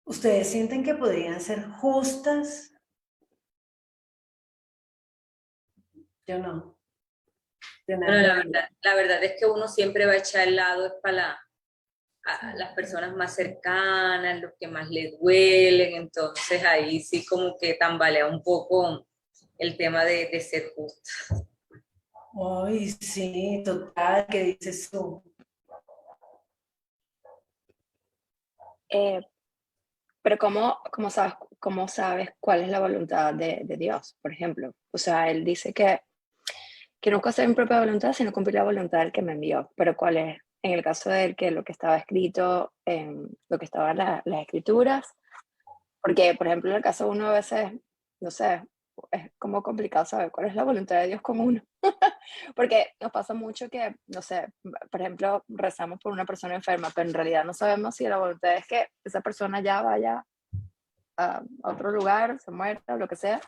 ¿Ustedes sienten que podrían ser justas? Yo no. Bueno, la verdad es que uno siempre va a echar el lado es para a las personas más cercanas, los que más le duelen, entonces ahí sí como que tambalea un poco el tema de ser justo. Ay, sí, total, ¿qué dices tú? Pero cómo sabes cuál es la voluntad de Dios, por ejemplo? O sea, él dice que nunca hacer mi propia voluntad, sino cumplir la voluntad del que me envió. Pero ¿cuál es? En el caso de él, que lo que estaba escrito en lo que estaba en las escrituras, porque, por ejemplo, en el caso de uno a veces, no sé, es como complicado saber cuál es la voluntad de Dios con uno. Porque nos pasa mucho que, no sé, por ejemplo, rezamos por una persona enferma, pero en realidad no sabemos si la voluntad es que esa persona ya vaya a otro lugar, se muera o lo que sea,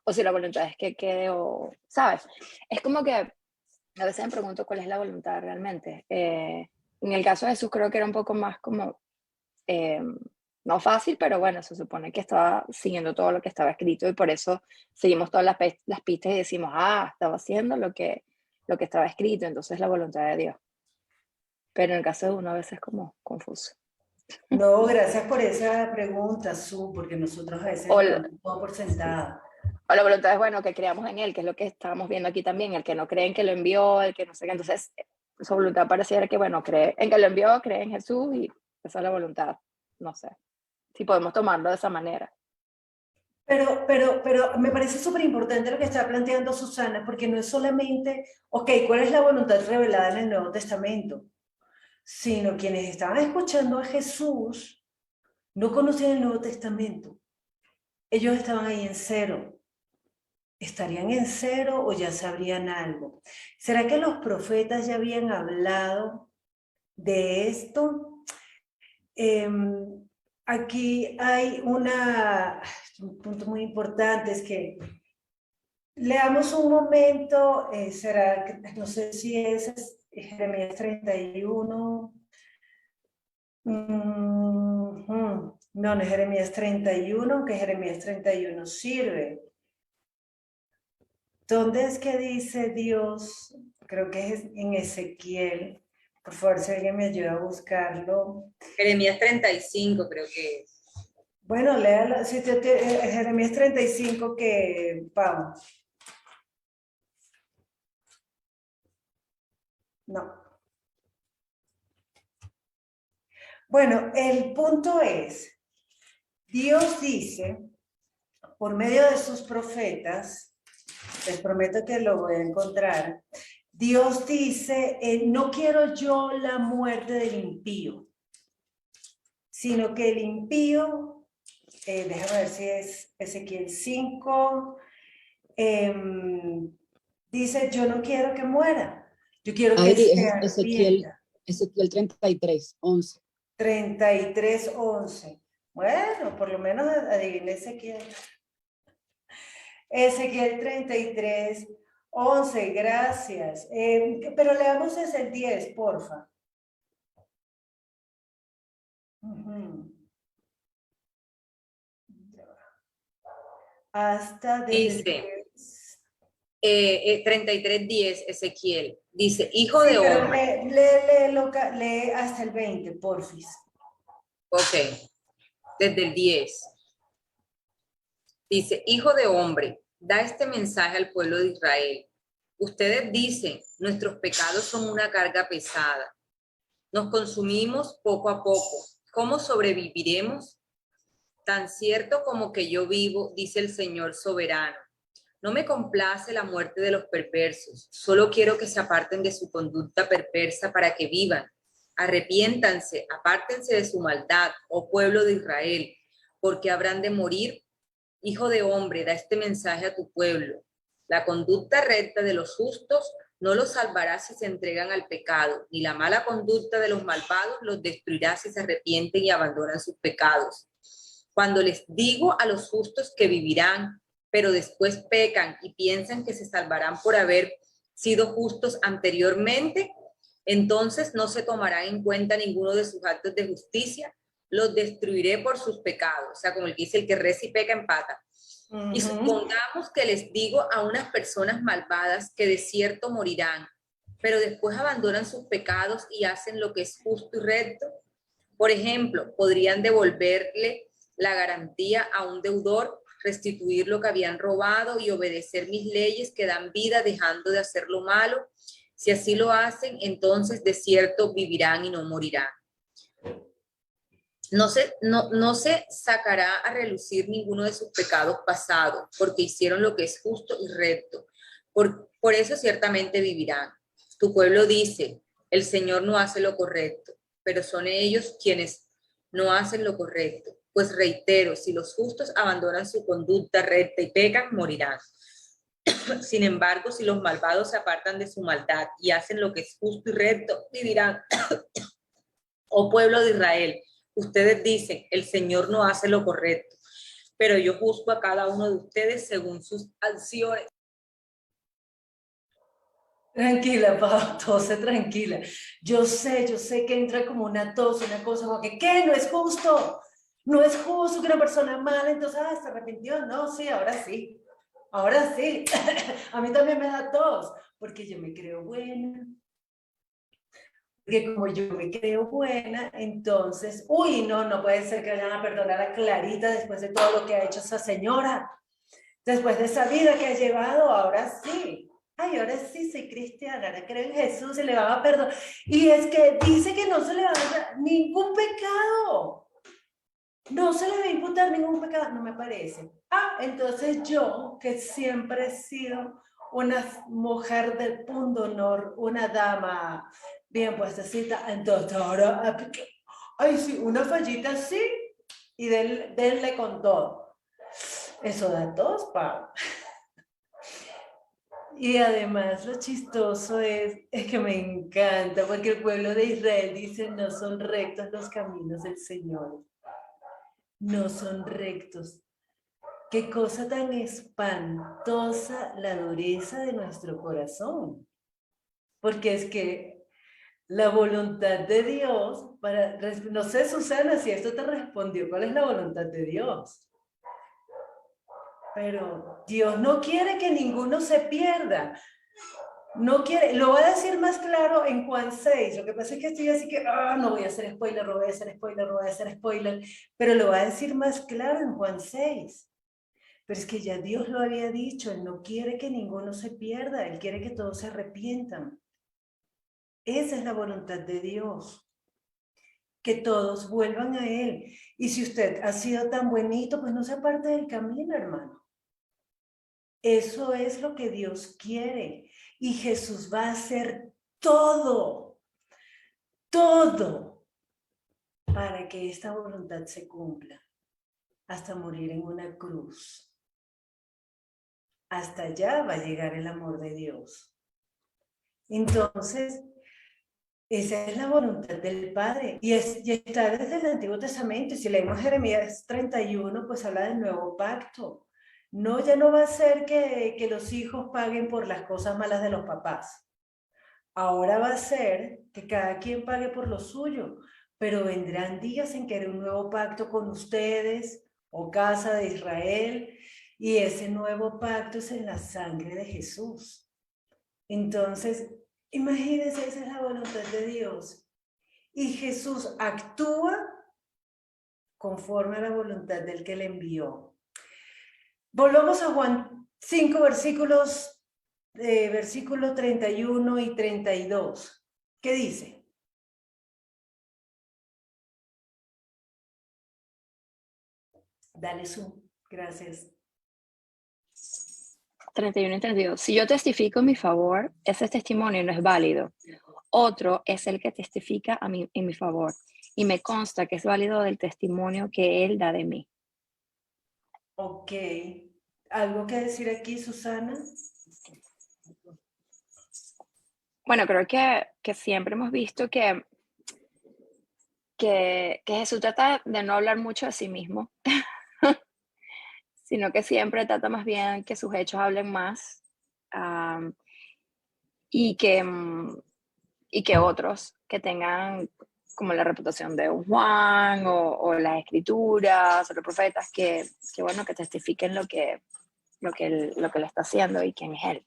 o si la voluntad es que quede o, ¿sabes? Es como que a veces me pregunto cuál es la voluntad realmente. En el caso de Jesús creo que era un poco más como, eh, no fácil, pero bueno, se supone que estaba siguiendo todo lo que estaba escrito y por eso seguimos todas las pistas y decimos, estaba haciendo lo que estaba escrito, entonces la voluntad de Dios. Pero en el caso de uno a veces es como confuso. No, gracias por esa pregunta, Su, porque nosotros a veces O lo la, damos todo por sentado. o la voluntad es, bueno, que creamos en Él, que es lo que estábamos viendo aquí también, el que no cree en que lo envió, el que no sé qué, entonces su voluntad pareciera que, bueno, cree en que lo envió, cree en Jesús y esa es la voluntad, no sé, si podemos tomarlo de esa manera. Pero me parece súper importante lo que está planteando Susana, porque no es solamente, ok, ¿cuál es la voluntad revelada en el Nuevo Testamento? Sino quienes estaban escuchando a Jesús no conocían el Nuevo Testamento. Ellos estaban ahí en cero. ¿Estarían en cero o ya sabrían algo? ¿Será que los profetas ya habían hablado de esto? Aquí hay un punto muy importante, es que leamos un momento, será que, no sé si es Jeremías 31. No, no es Jeremías 31, que Jeremías 31 sirve. ¿Dónde es que dice Dios? Creo que es en Ezequiel. Por favor, si alguien me ayuda a buscarlo. Jeremías 35 creo que es. Bueno, léalo. Si Jeremías 35 que vamos. No. Bueno, el punto es, Dios dice, por medio de sus profetas, les prometo que lo voy a encontrar, Dios dice, no quiero yo la muerte del impío, sino que el impío, déjame ver si es Ezequiel 5, dice, yo no quiero que muera, yo quiero que Adri, se es arrepienta. Ezequiel 33, 11. 33, 11. Bueno, por lo menos adiviné Ezequiel. Ezequiel 33, 11, gracias. Pero leamos desde el 10, porfa. Hasta desde Dice, 33:10, Ezequiel, dice, hijo de pero hombre. lee hasta el 20, porfis. Ok, desde el 10. Dice, hijo de hombre, da este mensaje al pueblo de Israel. Ustedes dicen, nuestros pecados son una carga pesada. Nos consumimos poco a poco. ¿Cómo sobreviviremos? Tan cierto como que yo vivo, dice el Señor soberano. No me complace la muerte de los perversos. Solo quiero que se aparten de su conducta perversa para que vivan. Arrepiéntanse, apártense de su maldad, oh pueblo de Israel, porque habrán de morir. Hijo de hombre, da este mensaje a tu pueblo. La conducta recta de los justos no los salvará si se entregan al pecado, ni la mala conducta de los malvados los destruirá si se arrepienten y abandonan sus pecados. Cuando les digo a los justos que vivirán, pero después pecan y piensan que se salvarán por haber sido justos anteriormente, entonces no se tomará en cuenta ninguno de sus actos de justicia, los destruiré por sus pecados. O sea, como el que dice, el que reza y peca empata. Y supongamos que les digo a unas personas malvadas que de cierto morirán, pero después abandonan sus pecados y hacen lo que es justo y recto. Por ejemplo, podrían devolverle la garantía a un deudor, restituir lo que habían robado y obedecer mis leyes que dan vida dejando de hacer lo malo. Si así lo hacen, entonces de cierto vivirán y no morirán. No se sacará a relucir ninguno de sus pecados pasados, porque hicieron lo que es justo y recto. Por eso ciertamente vivirán. Tu pueblo dice, el Señor no hace lo correcto, pero son ellos quienes no hacen lo correcto. Pues reitero, si los justos abandonan su conducta recta y pecan, morirán. Sin embargo, si los malvados se apartan de su maldad y hacen lo que es justo y recto, vivirán. Oh pueblo de Israel, ustedes dicen, el Señor no hace lo correcto, pero yo juzgo a cada uno de ustedes según sus acciones. Tranquila, Pau, tose tranquila. Yo sé que entra como una tos, una cosa como que, ¿qué? No es justo. No es justo que una persona mala, entonces, se arrepintió. No, sí, ahora sí. Ahora sí. A mí también me da tos, porque yo me creo buena. Porque como yo me creo buena, entonces, uy, no puede ser que vayan a perdonar a Clarita después de todo lo que ha hecho esa señora. Después de esa vida que ha llevado, ahora sí. Ay, ahora sí soy cristiana, ahora creo en Jesús, se le va a perdonar. Y es que dice que no se le va a dar ningún pecado. No se le va a imputar ningún pecado, no me parece. Entonces yo, que siempre he sido una mujer del pundonor, una dama bien puestecita, entonces ahora, ay sí, una fallita así, y denle con todo. Eso da tos, Pau. Y además lo chistoso es que me encanta, porque el pueblo de Israel dice, no son rectos los caminos del Señor. No son rectos. Qué cosa tan espantosa la dureza de nuestro corazón. Porque es que la voluntad de Dios, no sé, Susana, si esto te respondió, ¿cuál es la voluntad de Dios? pero Dios no quiere que ninguno se pierda. No quiere, lo voy a decir más claro en Juan 6. Lo que pasa es que estoy así que, no voy a hacer spoiler, no voy a hacer spoiler, no voy a hacer spoiler, pero lo voy a decir más claro en Juan 6. Pero es que ya Dios lo había dicho, Él no quiere que ninguno se pierda, Él quiere que todos se arrepientan. Esa es la voluntad de Dios, que todos vuelvan a Él. Y si usted ha sido tan buenito, pues no se aparte del camino, hermano. Eso es lo que Dios quiere. Y Jesús va a hacer todo, todo, para que esta voluntad se cumpla, hasta morir en una cruz. Hasta allá va a llegar el amor de Dios. Entonces, esa es la voluntad del Padre. Y está desde el Antiguo Testamento. Si leemos Jeremías 31, pues habla del nuevo pacto. No, ya no va a ser que los hijos paguen por las cosas malas de los papás. Ahora va a ser que cada quien pague por lo suyo, pero vendrán días en que haré un nuevo pacto con ustedes, oh casa de Israel, y ese nuevo pacto es en la sangre de Jesús. Entonces, imagínense, esa es la voluntad de Dios. Y Jesús actúa conforme a la voluntad del que le envió. Volvamos a Juan 5, versículos 31 y 32. ¿Qué dice? Dale zoom. Gracias. 31 y 32. Si yo testifico en mi favor, ese testimonio no es válido. Otro es el que testifica en mi favor, y me consta que es válido del testimonio que él da de mí. Ok. ¿Algo que decir aquí, Susana? Bueno, creo que siempre hemos visto que Jesús trata de no hablar mucho de sí mismo, sino que siempre trata más bien que sus hechos hablen más, y que otros que tengan como la reputación de un Juan o las escrituras o los profetas que bueno, que testifiquen lo que él está haciendo y quién es él.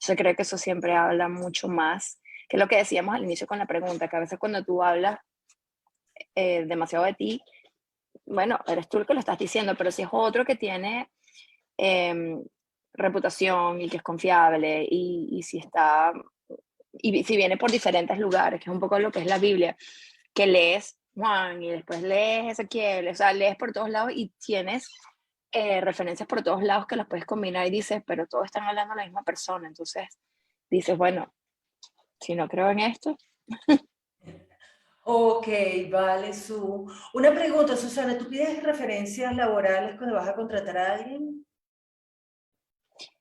Yo creo que eso siempre habla mucho más que lo que decíamos al inicio con la pregunta, que a veces cuando tú hablas demasiado de ti, bueno, eres tú el que lo estás diciendo, pero si es otro que tiene reputación y que es confiable y si está, y si viene por diferentes lugares, que es un poco lo que es la Biblia, que lees Juan y después lees Ezequiel, o sea, lees por todos lados y tienes referencias por todos lados que las puedes combinar y dices, pero todos están hablando de la misma persona, entonces dices, bueno, si no creo en esto. Ok, vale, Una pregunta, Susana, ¿tú pides referencias laborales cuando vas a contratar a alguien?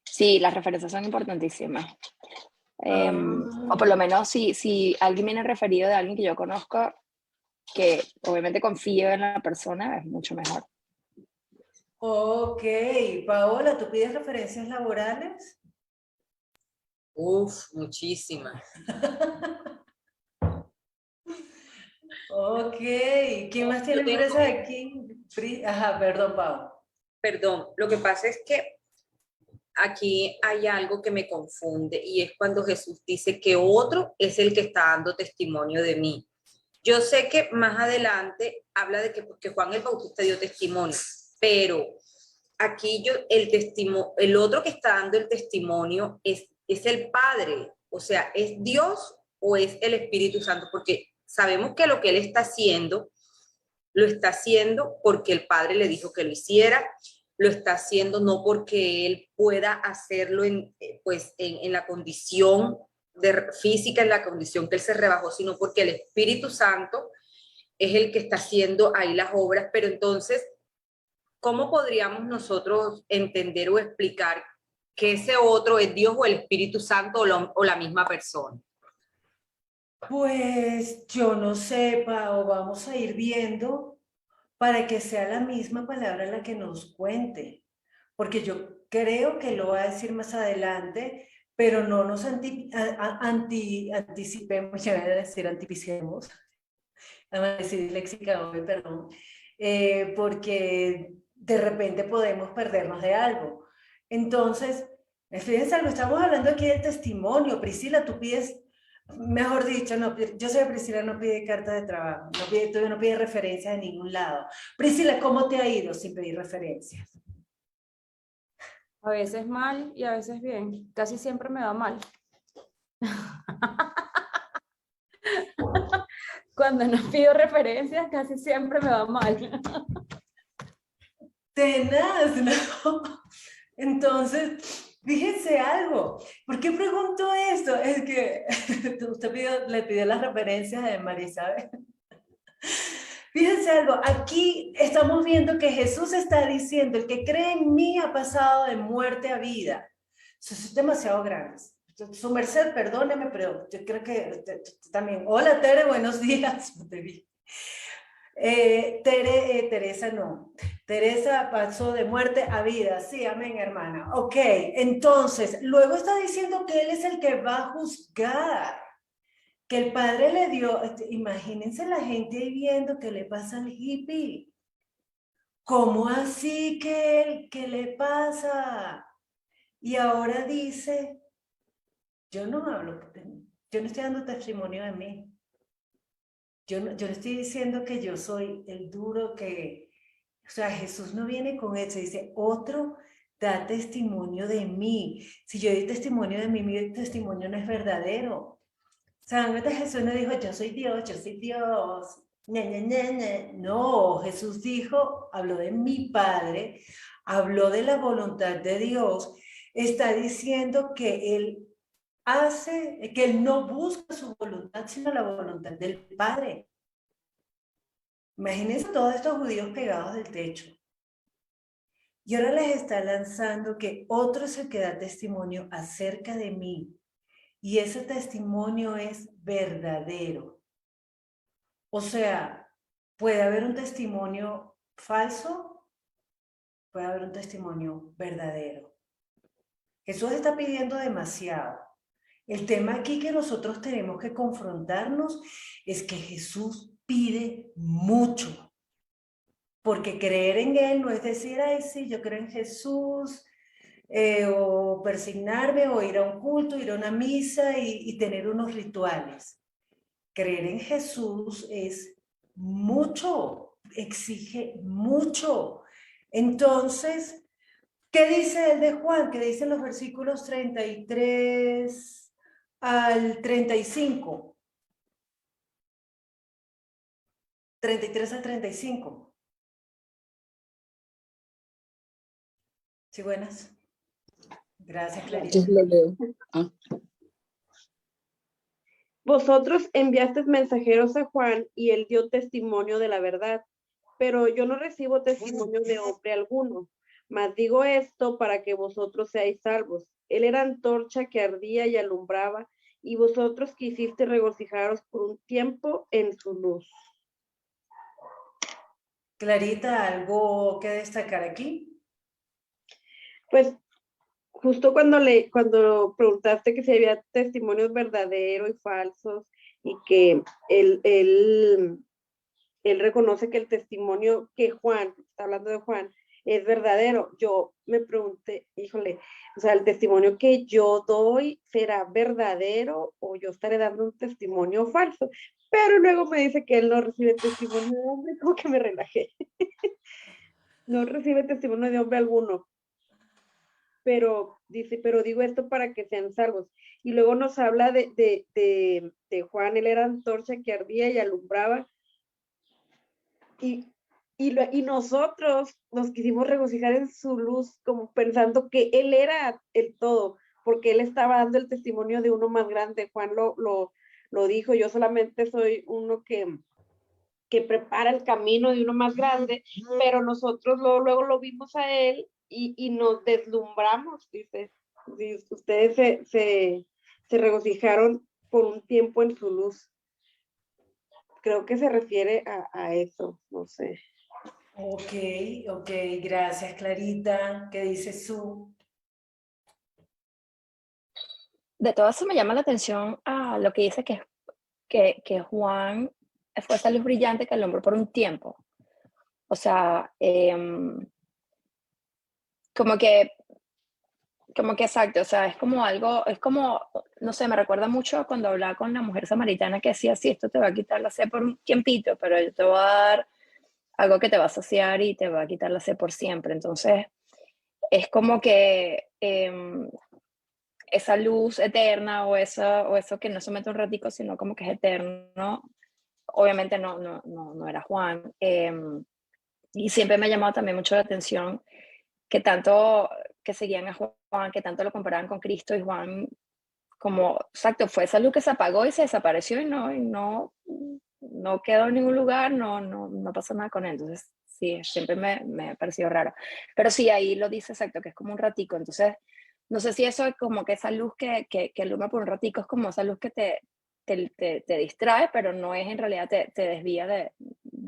Sí, las referencias son importantísimas. O por lo menos si alguien viene referido de alguien que yo conozco, que obviamente confío en la persona, es mucho mejor. Ok, Paola, ¿tú pides referencias laborales? Uf, muchísimas. Ok, ¿quién más tiene empresas aquí? Ajá, perdón, Pau. Perdón, lo que pasa es que aquí hay algo que me confunde y es cuando Jesús dice que otro es el que está dando testimonio de mí. Yo sé que más adelante habla de que Juan el Bautista dio testimonio, pero aquí el otro que está dando el testimonio es el Padre, o sea, ¿es Dios o es el Espíritu Santo? Porque sabemos que lo que él está haciendo, lo está haciendo porque el Padre le dijo que lo hiciera, lo está haciendo no porque él pueda hacerlo en la condición física, en la condición que él se rebajó, sino porque el Espíritu Santo es el que está haciendo ahí las obras. Pero entonces, ¿cómo podríamos nosotros entender o explicar que ese otro es Dios o el Espíritu Santo o la misma persona? Pues yo no sé, Pau, vamos a ir viendo para que sea la misma palabra la que nos cuente, porque yo creo que lo va a decir más adelante, pero no nos anticipemos, ya voy a decir antipicemos, a decir léxica hoy, perdón, porque de repente podemos perdernos de algo. Entonces, fíjense algo, estamos hablando aquí del testimonio. Priscila, tú pides, mejor dicho, no, yo sé que Priscila no pide carta de trabajo, todavía no pide referencias de ningún lado. Priscila, ¿cómo te ha ido sin pedir referencias? A veces mal y a veces bien. Casi siempre me va mal. Cuando no pido referencias, casi siempre me va mal. Tenaz, ¿no? Entonces, fíjense algo. ¿Por qué pregunto esto? Es que usted le pidió las referencias de María Isabel. Fíjense algo, aquí estamos viendo que Jesús está diciendo, el que cree en mí ha pasado de muerte a vida. Eso es demasiado grande. Su merced, perdóneme, pero yo creo que también. Hola, Tere, buenos días. Te vi. Teresa no. Teresa pasó de muerte a vida. Sí, amén, hermana. Ok, entonces, luego está diciendo que Él es el que va a juzgar. Que el Padre le dio, imagínense la gente ahí viendo qué le pasa al hippie. ¿Cómo así qué le pasa? Y ahora dice, yo no hablo, yo no estoy dando testimonio de mí. Yo no estoy diciendo que yo soy el duro que, o sea, Jesús no viene con eso, dice, otro da testimonio de mí. Si yo doy testimonio de mí, mi testimonio no es verdadero. ¿Saben? Jesús no dijo, yo soy Dios, yo soy Dios. No, Jesús dijo, habló de mi Padre, habló de la voluntad de Dios, está diciendo que Él que Él no busca su voluntad, sino la voluntad del Padre. Imagínense todos estos judíos pegados del techo. Y ahora les está lanzando que otro es el que da testimonio acerca de mí. Y ese testimonio es verdadero. O sea, puede haber un testimonio falso, puede haber un testimonio verdadero. Jesús está pidiendo demasiado. El tema aquí que nosotros tenemos que confrontarnos es que Jesús pide mucho. Porque creer en Él no es decir, ay, sí, yo creo en Jesús, o persignarme, o ir a un culto, ir a una misa y tener unos rituales. Creer en Jesús es mucho, exige mucho. Entonces, ¿qué dice el de Juan? ¿Qué dicen los versículos 33 al 35? 33 al 35. Sí, buenas. Gracias, Clarita. Yo lo leo. Vosotros enviasteis mensajeros a Juan y él dio testimonio de la verdad, pero yo no recibo testimonio de hombre alguno, mas digo esto para que vosotros seáis salvos. Él era antorcha que ardía y alumbraba, y vosotros quisiste regocijaros por un tiempo en su luz. Clarita, ¿algo que destacar aquí? Pues justo cuando preguntaste que si había testimonios verdaderos y falsos, y que él reconoce que el testimonio que Juan, está hablando de Juan, es verdadero. Yo me pregunté, híjole, o sea, el testimonio que yo doy, ¿será verdadero o yo estaré dando un testimonio falso? Pero luego me dice que él no recibe testimonio de hombre, como que me relajé. No recibe testimonio de hombre alguno. Pero dice, pero digo esto para que sean salvos. Y luego nos habla de Juan, él era antorcha que ardía y alumbraba. Y nosotros nos quisimos regocijar en su luz, como pensando que él era el todo, porque él estaba dando el testimonio de uno más grande. Juan lo dijo, yo solamente soy uno que prepara el camino de uno más grande, pero nosotros luego lo vimos a él y nos deslumbramos, dice. Ustedes se regocijaron por un tiempo en su luz. Creo que se refiere a eso, no sé. Ok, gracias, Clarita. ¿Qué dice Su? De todo eso me llama la atención a lo que dice que Juan fue esa luz brillante que alumbró por un tiempo. O sea, como que, como que exacto, o sea, es como algo, es como, no sé, me recuerda mucho a cuando hablaba con la mujer samaritana que decía, sí, esto te va a quitar la sed por un tiempito, pero yo te voy a dar algo que te va a saciar y te va a quitar la sed por siempre. Entonces, es como que esa luz eterna o eso que no solamente un ratico, sino como que es eterno, obviamente no era Juan. Y siempre me ha llamado también mucho la atención que tanto que seguían a Juan, que tanto lo comparaban con Cristo y Juan, como, exacto, fue esa luz que se apagó y se desapareció no quedó en ningún lugar, no pasó nada con él. Entonces, sí, siempre me ha parecido raro. Pero sí, ahí lo dice exacto, que es como un ratico. Entonces, no sé si eso es como que esa luz que alumbra por un ratico es como esa luz que te distrae, pero no es en realidad, te desvía de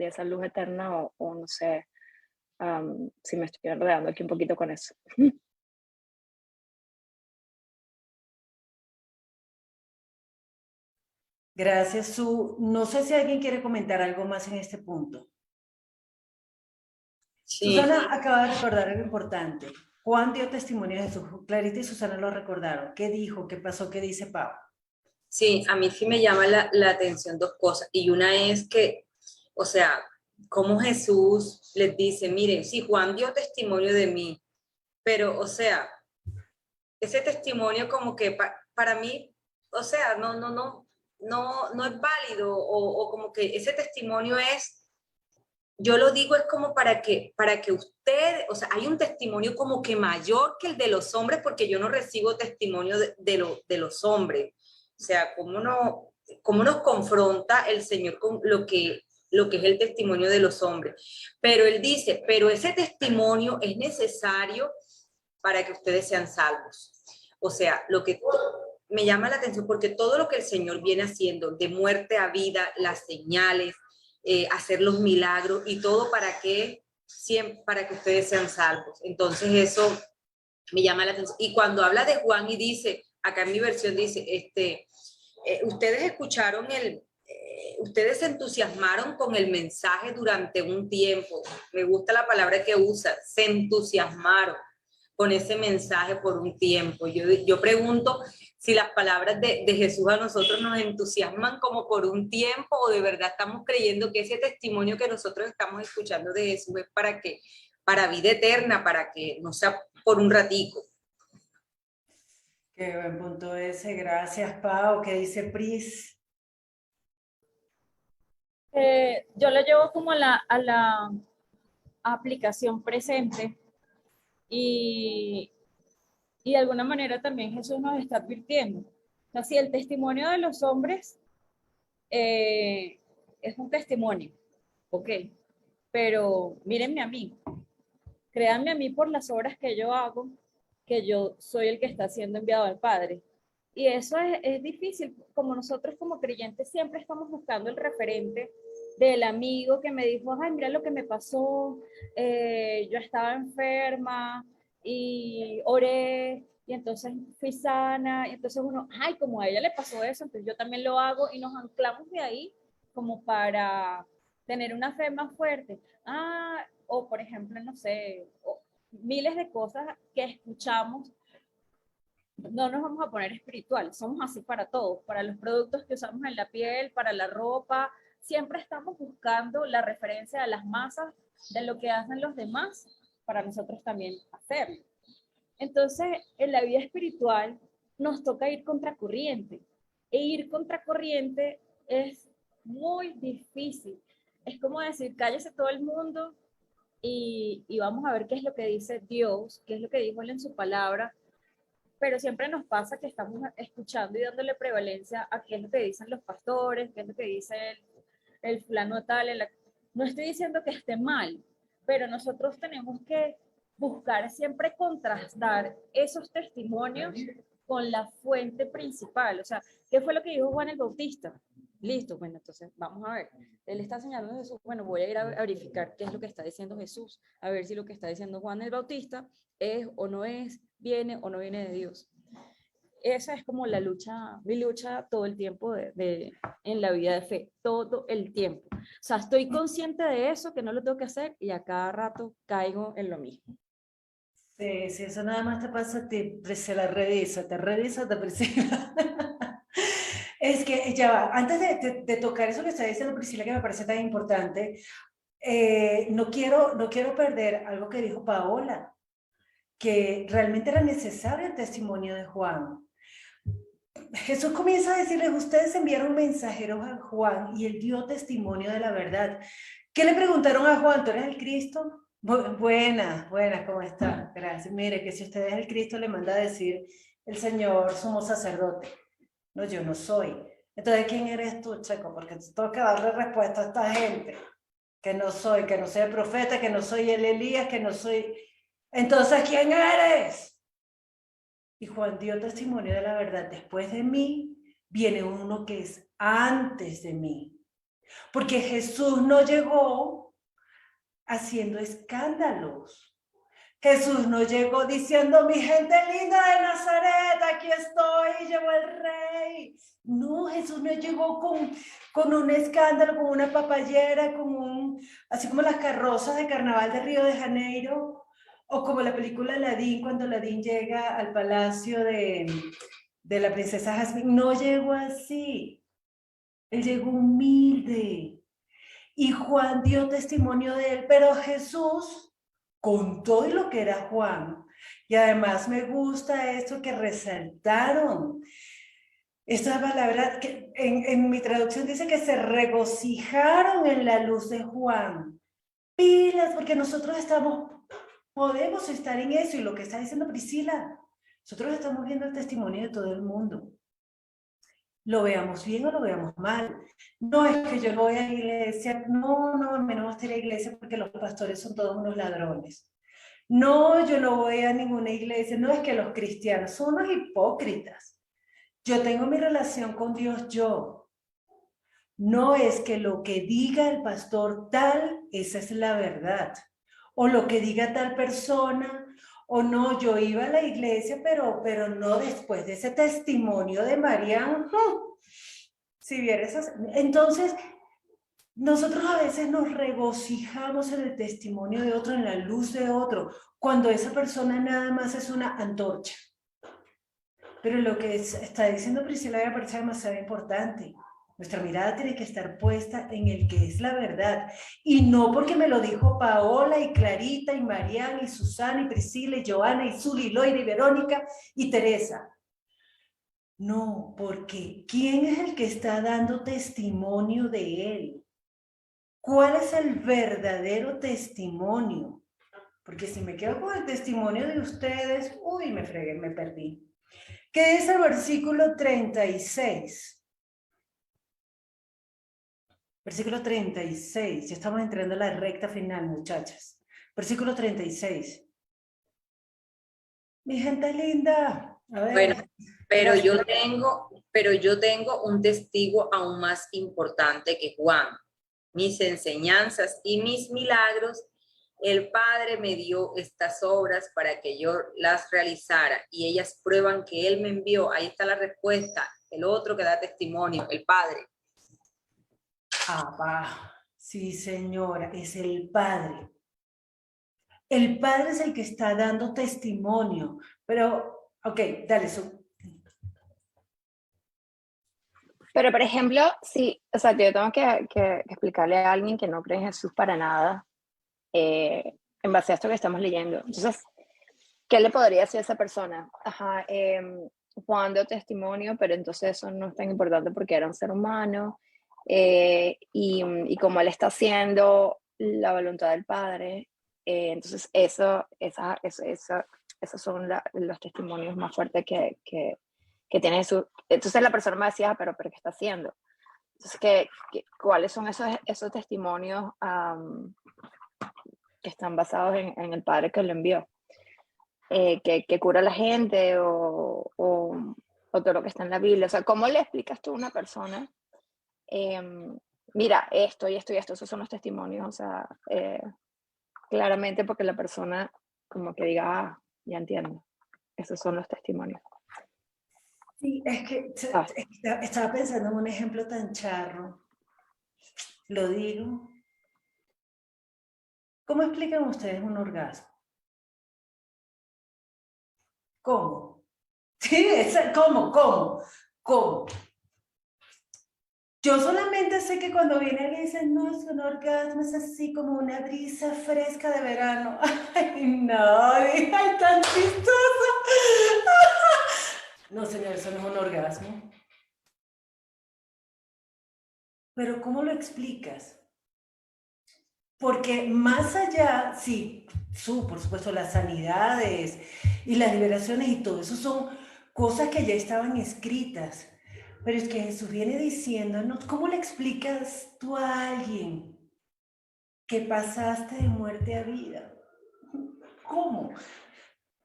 esa luz eterna o no sé si me estoy enredando aquí un poquito con eso. Gracias, Su. No sé si alguien quiere comentar algo más en este punto. Sí, Susana acaba de recordar algo importante. Juan dio testimonio de Jesús. Clarita y Susana lo recordaron. ¿Qué dijo? ¿Qué pasó? ¿Qué dice Pau? sí, a mí sí me llama la atención dos cosas. Y una es que, o sea, como Jesús les dice, miren, sí, Juan dio testimonio de mí, pero, o sea, ese testimonio como que para mí, o sea, no es válido o como que ese testimonio es, yo lo digo es como para que usted, o sea, hay un testimonio como que mayor que el de los hombres porque yo no recibo testimonio de los hombres. O sea, cómo nos confronta el Señor con lo que es el testimonio de los hombres. Pero Él dice, pero ese testimonio es necesario para que ustedes sean salvos. O sea, lo que me llama la atención porque todo lo que el Señor viene haciendo, de muerte a vida, las señales, hacer los milagros y todo para que ustedes sean salvos. Entonces eso me llama la atención. Y cuando habla de Juan y dice, acá en mi versión dice, ustedes escucharon ustedes se entusiasmaron con el mensaje durante un tiempo. Me gusta la palabra que usa, se entusiasmaron con ese mensaje por un tiempo. Yo pregunto si las palabras de Jesús a nosotros nos entusiasman como por un tiempo o de verdad estamos creyendo que ese testimonio que nosotros estamos escuchando de Jesús es para vida eterna, para que no sea por un ratico. Qué buen punto ese. Gracias, Pau. ¿Qué dice Pris? Yo lo llevo como a la aplicación presente y de alguna manera también Jesús nos está advirtiendo. O sea, si el testimonio de los hombres es un testimonio, ok, pero mírenme a mí, créanme a mí por las obras que yo hago, que yo soy el que está siendo enviado al Padre. Y eso es difícil, como nosotros como creyentes siempre estamos buscando el referente del amigo que me dijo, ay, mira lo que me pasó, yo estaba enferma y oré y entonces fui sana, y entonces uno, ay, como a ella le pasó eso, entonces yo también lo hago y nos anclamos de ahí como para tener una fe más fuerte. Ah, o por ejemplo, no sé, miles de cosas que escuchamos. No nos vamos a poner espirituales, somos así para todos, para los productos que usamos en la piel, para la ropa, siempre estamos buscando la referencia de las masas, de lo que hacen los demás, para nosotros también hacerlo. Entonces, en la vida espiritual nos toca ir contracorriente, e ir contracorriente es muy difícil. Es como decir, cállese todo el mundo y vamos a ver qué es lo que dice Dios, qué es lo que dijo Él en su palabra, pero siempre nos pasa que estamos escuchando y dándole prevalencia a qué es lo que dicen los pastores, qué es lo que dice el fulano tal. No estoy diciendo que esté mal, pero nosotros tenemos que buscar siempre contrastar esos testimonios con la fuente principal. O sea, ¿qué fue lo que dijo Juan el Bautista? Listo, bueno, entonces vamos a ver. Él está señalando a Jesús. Bueno, voy a ir a verificar qué es lo que está diciendo Jesús, a ver si lo que está diciendo Juan el Bautista es o no es, viene o no viene de Dios. Esa es como la lucha, mi lucha todo el tiempo en la vida de fe, todo el tiempo. O sea, estoy consciente de eso, que no lo tengo que hacer y a cada rato caigo en lo mismo. Sí, sí, eso nada más te pasa, se la revisa, te Priscila. Es que ya va, antes de tocar eso que está diciendo Priscila, que me parece tan importante, no quiero perder algo que dijo Paola, que realmente era necesario el testimonio de Juan. Jesús comienza a decirles, ustedes enviaron mensajeros a Juan y él dio testimonio de la verdad. ¿Qué le preguntaron a Juan? ¿Tú eres el Cristo? Buena, ¿cómo está? Gracias. Mire, que si usted es el Cristo, le manda a decir el Señor, somos sacerdote. No, yo no soy. Entonces, ¿quién eres tú, Checo? Porque tengo que darle respuesta a esta gente. Que no soy el profeta, que no soy el Elías, que no soy... Entonces, ¿quién eres? Y Juan dio testimonio de la verdad. Después de mí viene uno que es antes de mí. Porque Jesús no llegó haciendo escándalos. Jesús no llegó diciendo, mi gente linda de Nazaret, aquí estoy, llegó el rey. No, Jesús no llegó con un escándalo, con una papayera, así como las carrozas de carnaval de Río de Janeiro, o como la película Aladín, cuando Aladín llega al palacio de la princesa Jasmine. No llegó así, él llegó humilde. Y Juan dio testimonio de él, pero Jesús contó de lo que era Juan. Y además me gusta esto que resaltaron. Esta palabra que en mi traducción dice que se regocijaron en la luz de Juan. Pilas, porque nosotros podemos estar en eso. Y lo que está diciendo Priscila, nosotros estamos viendo el testimonio de todo el mundo. Lo veamos bien o lo veamos mal. No es que yo no voy a la iglesia, no, a mí no me gusta ir a la iglesia porque los pastores son todos unos ladrones. No, yo no voy a ninguna iglesia, no es que los cristianos son unos hipócritas. Yo tengo mi relación con Dios, yo. No es que lo que diga el pastor tal, esa es la verdad. O lo que diga tal persona, o no, yo iba a la iglesia, pero no después de ese testimonio de María. Si vieras, entonces, nosotros a veces nos regocijamos en el testimonio de otro, en la luz de otro, cuando esa persona nada más es una antorcha. Pero lo que está diciendo Priscila me parece demasiado importante. Nuestra mirada tiene que estar puesta en el que es la verdad. Y no porque me lo dijo Paola y Clarita y Mariana y Susana y Priscila y Joana y Zuli y Loira y Verónica y Teresa. No, porque ¿quién es el que está dando testimonio de él? ¿Cuál es el verdadero testimonio? Porque si me quedo con el testimonio de ustedes, uy, me fregué, me perdí. ¿Qué es el versículo 36? Versículo 36. Ya estamos entrando a la recta final, muchachas. Versículo 36. Mi gente linda. A ver. Bueno, pero yo tengo un testigo aún más importante que Juan. Mis enseñanzas y mis milagros, el Padre me dio estas obras para que yo las realizara y ellas prueban que Él me envió. Ahí está la respuesta. El otro que da testimonio, el Padre. Sí, señora, es el Padre. El Padre es el que está dando testimonio. Pero, ok, dale, Pero, por ejemplo, sí, o sea, yo tengo que explicarle a alguien que no cree en Jesús para nada, en base a esto que estamos leyendo. Entonces, ¿qué le podría decir a esa persona? Ajá, Juan dio testimonio, pero entonces eso no es tan importante porque era un ser humano, y como él está haciendo la voluntad del Padre, entonces esos son los testimonios más fuertes que tiene Jesús. Entonces la persona me decía, pero ¿qué está haciendo? Entonces, ¿cuáles son esos testimonios que están basados en el Padre que lo envió? Que cura a la gente o todo lo que está en la Biblia. O sea, ¿cómo le explicas tú a una persona? Mira, esto y esto y esto, esos son los testimonios. O sea, claramente porque la persona como que diga, ya entiendo, esos son los testimonios. Sí, es que estaba pensando en un ejemplo tan charro. Lo digo. ¿Cómo explican ustedes un orgasmo? ¿Cómo? Sí, ¿cómo? Yo solamente sé que cuando viene alguien y dice, no, es un orgasmo, es así como una brisa fresca de verano. Ay, no, ay, tan chistoso. No, señor, eso no es un orgasmo. Pero ¿cómo lo explicas? Porque más allá, sí, por supuesto, las sanidades y las liberaciones y todo eso son cosas que ya estaban escritas. Pero es que Jesús viene diciéndonos, ¿cómo le explicas tú a alguien que pasaste de muerte a vida? ¿Cómo?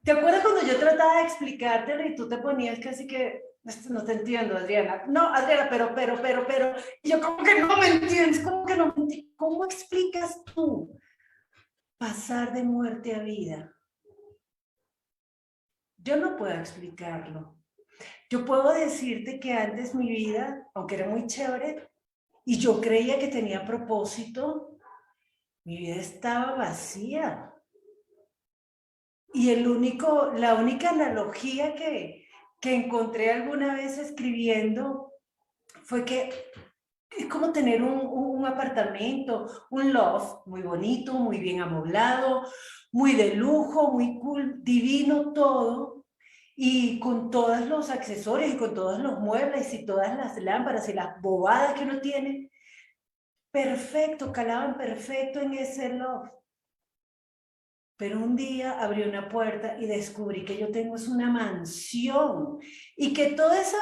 ¿Te acuerdas cuando yo trataba de explicártelo y tú te ponías casi que, no te entiendo, Adriana? No, Adriana, pero, y yo como que no me entiendes, como que no me entiendes. ¿Cómo explicas tú pasar de muerte a vida? Yo no puedo explicarlo. Yo puedo decirte que antes mi vida, aunque era muy chévere, y yo creía que tenía propósito, mi vida estaba vacía. Y la única analogía que encontré alguna vez escribiendo fue que es como tener un apartamento, un loft muy bonito, muy bien amoblado, muy de lujo, muy cool, divino todo, y con todos los accesorios y con todos los muebles y todas las lámparas y las bobadas que uno tiene, perfecto, calaban perfecto en ese loft. Pero un día abrí una puerta y descubrí que yo tengo es una mansión y que toda esa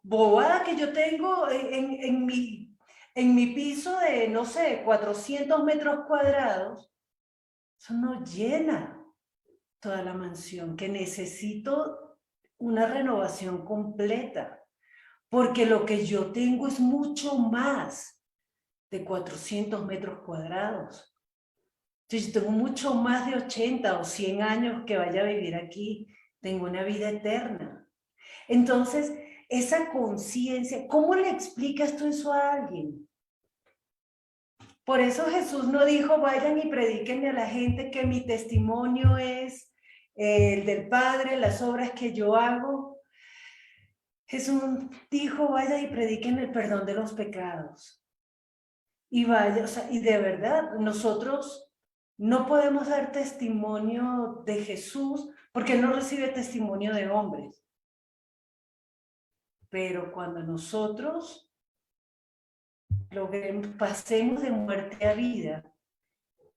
bobada que yo tengo en mi piso de, no sé, 400 metros cuadrados, eso no llena toda la mansión, que necesito una renovación completa, porque lo que yo tengo es mucho más de 400 metros cuadrados. Entonces, yo tengo mucho más de 80 o 100 años que vaya a vivir aquí. Tengo una vida eterna. Entonces, esa conciencia, ¿cómo le explicas tú eso a alguien? Por eso Jesús no dijo, vayan y predíquenle a la gente que mi testimonio es el del Padre, las obras que yo hago. Jesús dijo, vaya y prediquen el perdón de los pecados. Y vaya, o sea, y de verdad, nosotros no podemos dar testimonio de Jesús porque Él no recibe testimonio de hombres. Pero cuando nosotros pasemos de muerte a vida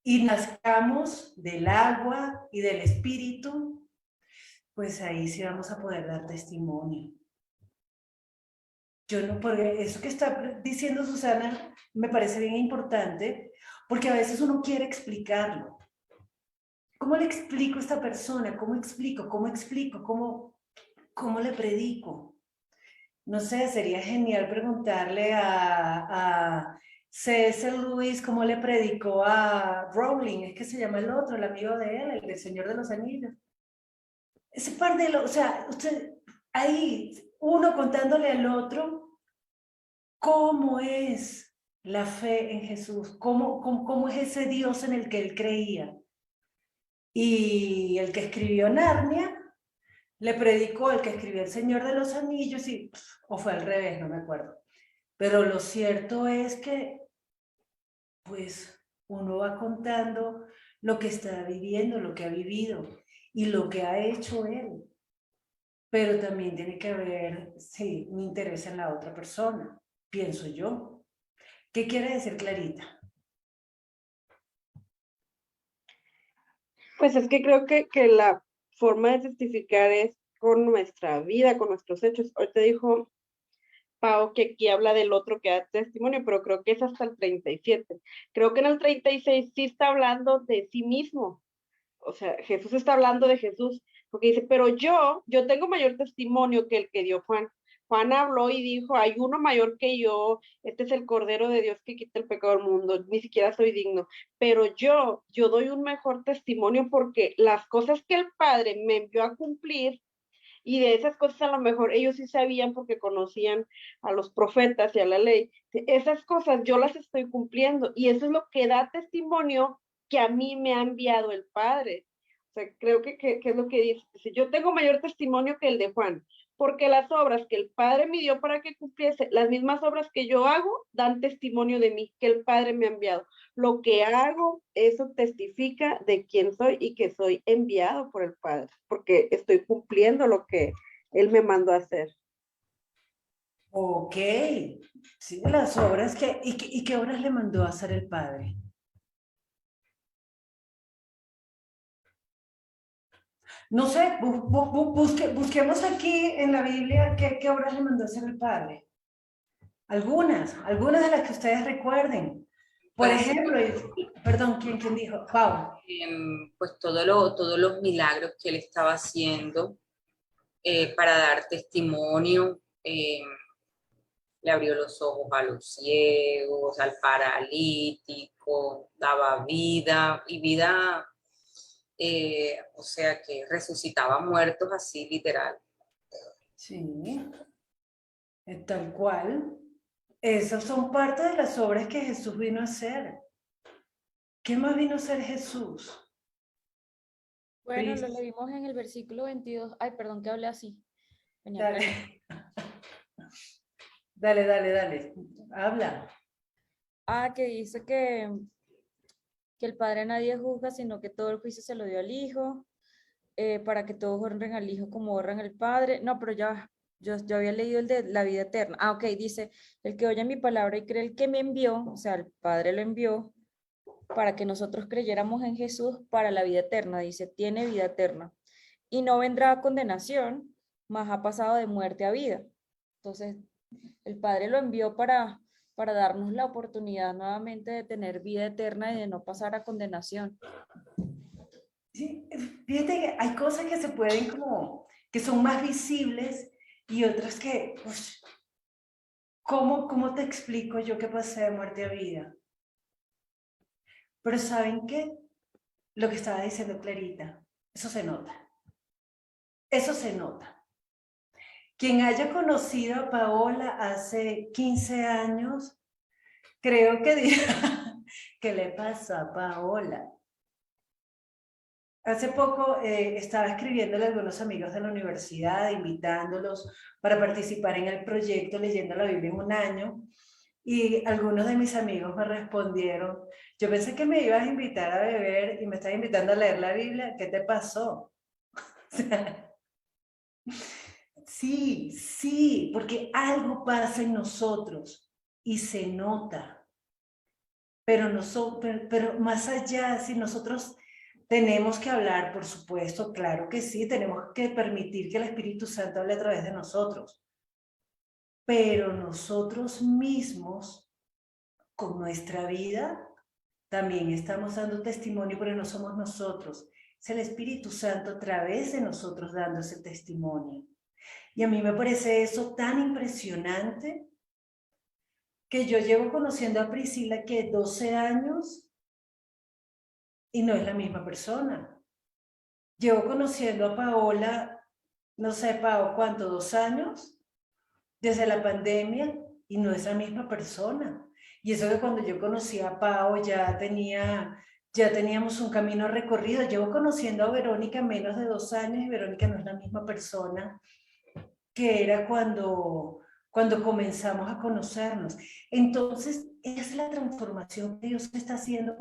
y nazcamos del agua y del espíritu, pues ahí sí vamos a poder dar testimonio. Yo no, porque eso que está diciendo Susana me parece bien importante, porque a veces uno quiere explicarlo. ¿Cómo le explico a esta persona? ¿Cómo explico? ¿Cómo le predico? No sé, sería genial preguntarle a C.S. Lewis cómo le predicó a Rowling, es que se llama el otro, el amigo de él, el del Señor de los Anillos. Ese par de, o sea, usted, ahí, uno contándole al otro cómo es la fe en Jesús, cómo es ese Dios en el que él creía. Y el que escribió Narnia le predicó al que escribió El Señor de los Anillos, o fue al revés, no me acuerdo. Pero lo cierto es que, pues, uno va contando lo que está viviendo, lo que ha vivido y lo que ha hecho él. Pero también tiene que haber, sí, un interés en la otra persona, pienso yo. ¿Qué quiere decir Clarita? Pues es que creo que la forma de testificar es con nuestra vida, con nuestros hechos. Ahorita dijo Pau que aquí habla del otro que da testimonio, pero creo que es hasta el 37. Creo que en el 36 sí está hablando de sí mismo. O sea, Jesús está hablando de Jesús, porque dice, pero yo tengo mayor testimonio que el que dio Juan. Juan habló y dijo, hay uno mayor que yo, este es el Cordero de Dios que quita el pecado del mundo, ni siquiera soy digno, pero yo doy un mejor testimonio porque las cosas que el Padre me envió a cumplir, y de esas cosas a lo mejor ellos sí sabían porque conocían a los profetas y a la ley, esas cosas yo las estoy cumpliendo, y eso es lo que da testimonio que a mí me ha enviado el Padre. O sea, creo que es lo que dice. Si yo tengo mayor testimonio que el de Juan, porque las obras que el Padre me dio para que cumpliese, las mismas obras que yo hago, dan testimonio de mí, que el Padre me ha enviado. Lo que hago, eso testifica de quién soy y que soy enviado por el Padre, porque estoy cumpliendo lo que Él me mandó a hacer. Ok, sí, las obras ¿y qué obras le mandó a hacer el Padre? No sé, busquemos aquí en la Biblia qué obras le mandó a hacer el Padre. Algunas de las que ustedes recuerden. Por Pues, ejemplo, perdón, ¿quién dijo? Pau. Pues todos los milagros que él estaba haciendo para dar testimonio, le abrió los ojos a los ciegos, al paralítico, daba vida y vida, o sea que resucitaba muertos así literal. Sí, tal cual. Esas son parte de las obras que Jesús vino a hacer. ¿Qué más vino a hacer Jesús? Bueno, lo Pris, leímos en el versículo 22. Ay, perdón que hablé así. Venía dale. Dale. Habla. que dice que el Padre nadie juzga, sino que todo el juicio se lo dio al Hijo, para que todos honren al Hijo como honran al Padre. No, pero ya, yo había leído el de la vida eterna. Ok, dice, el que oye mi palabra y cree el que me envió, o sea, el Padre lo envió, para que nosotros creyéramos en Jesús para la vida eterna. Dice, tiene vida eterna. Y no vendrá a condenación, mas ha pasado de muerte a vida. Entonces, el Padre lo envió para darnos la oportunidad nuevamente de tener vida eterna y de no pasar a condenación. Sí, fíjate que hay cosas que se pueden que son más visibles y otras que, pues, ¿cómo te explico yo que pasé de muerte a vida? Pero ¿saben qué? Lo que estaba diciendo Clarita, eso se nota. Eso se nota. Quien haya conocido a Paola hace 15 años, creo que dirá, ¿qué le pasa a Paola? Hace poco estaba escribiéndole a algunos amigos de la universidad, invitándolos para participar en el proyecto Leyendo la Biblia en un año, y algunos de mis amigos me respondieron, yo pensé que me ibas a invitar a beber y me estás invitando a leer la Biblia, ¿qué te pasó? O sea, sí, porque algo pasa en nosotros y se nota, pero más allá, si nosotros tenemos que hablar, por supuesto, claro que sí, tenemos que permitir que el Espíritu Santo hable a través de nosotros, pero nosotros mismos, con nuestra vida, también estamos dando testimonio, pero no somos nosotros, es el Espíritu Santo a través de nosotros dando ese testimonio. Y a mí me parece eso tan impresionante que yo llevo conociendo a Priscila que 12 años y no es la misma persona. Llevo conociendo a Paola, no sé, Pao, ¿cuánto? 2 años desde la pandemia y no es la misma persona. Y eso que cuando yo conocí a Pao ya teníamos un camino recorrido. Llevo conociendo a Verónica menos de 2 años y Verónica no es la misma persona que era cuando comenzamos a conocernos. Entonces, es la transformación que Dios está haciendo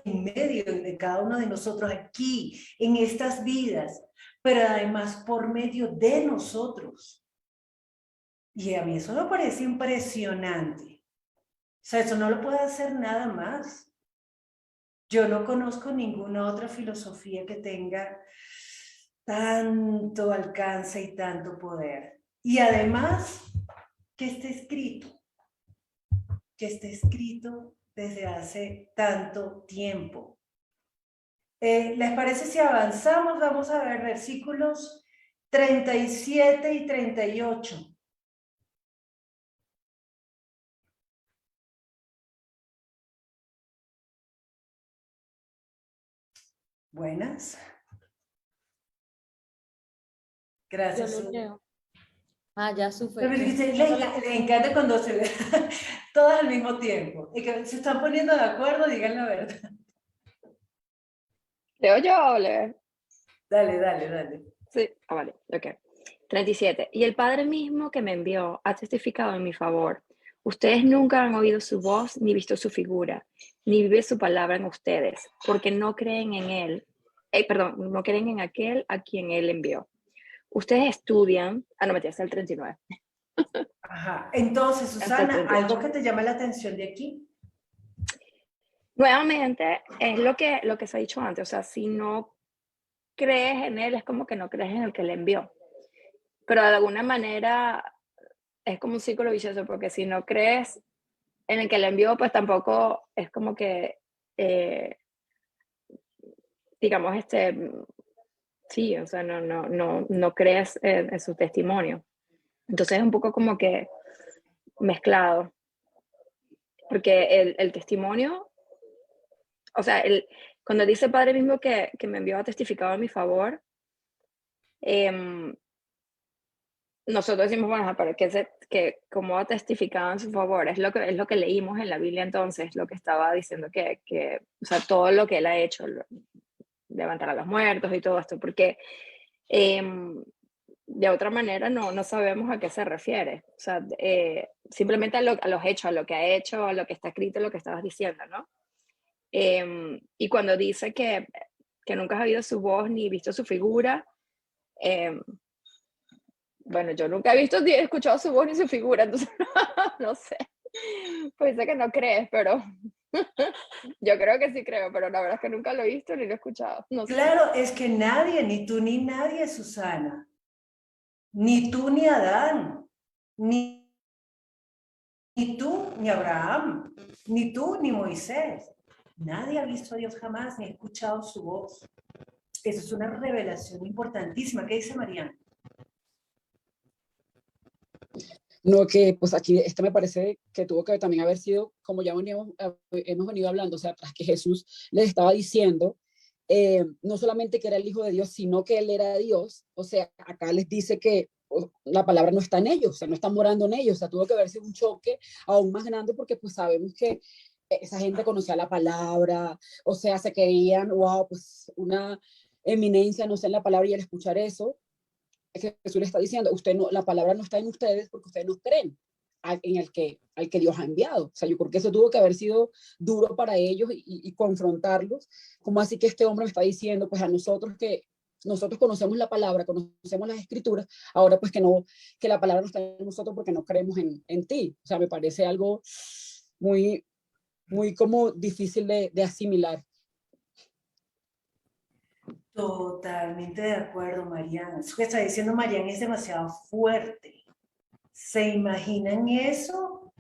en medio de cada uno de nosotros aquí, en estas vidas, pero además por medio de nosotros. Y a mí eso me parece impresionante. O sea, eso no lo puede hacer nada más. Yo no conozco ninguna otra filosofía que tenga tanto alcance y tanto poder. Y además, que esté escrito desde hace tanto tiempo. ¿Les parece si avanzamos? Vamos a ver versículos 37 y 38. Buenas. Gracias. Yo lo leo. Ya Le encanta cuando se ve todas al mismo tiempo. Y que se están poniendo de acuerdo, digan la verdad. ¿Leo yo o leo? Dale, dale, dale. Sí, vale, ok. 37. Y el Padre mismo que me envió ha testificado en mi favor. Ustedes nunca han oído su voz ni visto su figura, ni vive su palabra en ustedes, porque no creen en él. Perdón, no creen en aquel a quien él envió. Ustedes estudian, no me hasta el 39. Ajá. Entonces, Hasta el Susana, 38. ¿algo que te llama la atención de aquí? Nuevamente, es lo que se ha dicho antes, o sea, si no crees en él, es como que no crees en el que le envió. Pero de alguna manera es como un círculo vicioso, porque si no crees en el que le envió, pues tampoco es como que, digamos, sí, o sea, no crees en su testimonio. Entonces es un poco como que mezclado, porque el testimonio, o sea, cuando dice el Padre mismo que me envió a testificar a mi favor, nosotros decimos, bueno, pero que como ha testificado en su favor, es lo que leímos en la Biblia entonces, lo que estaba diciendo o sea, todo lo que él ha hecho, levantar a los muertos y todo esto, porque de otra manera no sabemos a qué se refiere, o sea, simplemente a los hechos, a lo que ha hecho, a lo que está escrito, lo que estabas diciendo, ¿no? Y cuando dice que nunca has oído su voz ni visto su figura, bueno, yo nunca he visto ni he escuchado su voz ni su figura, entonces no sé. Pues sé que no crees, pero yo creo que sí creo, pero la verdad es que nunca lo he visto ni lo he escuchado. No sé. Claro, es que nadie, ni tú ni nadie, Susana, ni tú ni Adán, ni tú ni Abraham, ni tú ni Moisés. Nadie ha visto a Dios jamás ni ha escuchado su voz. Eso es una revelación importantísima. ¿Qué dice Mariana? No, que pues aquí esto me parece que tuvo que también haber sido, como ya hemos venido hablando, o sea, tras que Jesús les estaba diciendo, no solamente que era el Hijo de Dios, sino que Él era Dios. O sea, acá les dice que la palabra no está en ellos, o sea, no está morando en ellos. O sea, tuvo que haber sido un choque aún más grande porque pues sabemos que esa gente conocía la palabra, o sea, se creían, wow, pues una eminencia, no sé, en la palabra, y al escuchar eso, que Jesús le está diciendo, la palabra no está en ustedes porque ustedes no creen en al que Dios ha enviado. O sea, yo creo que eso tuvo que haber sido duro para ellos y confrontarlos. Como así que este hombre me está diciendo, pues a nosotros que nosotros conocemos la palabra, conocemos las escrituras, ahora pues que la palabra no está en nosotros porque no creemos en ti. O sea, me parece algo muy, muy como difícil de asimilar. Totalmente de acuerdo, Mariana. Eso que está diciendo Mariana es demasiado fuerte. ¿Se imaginan eso? O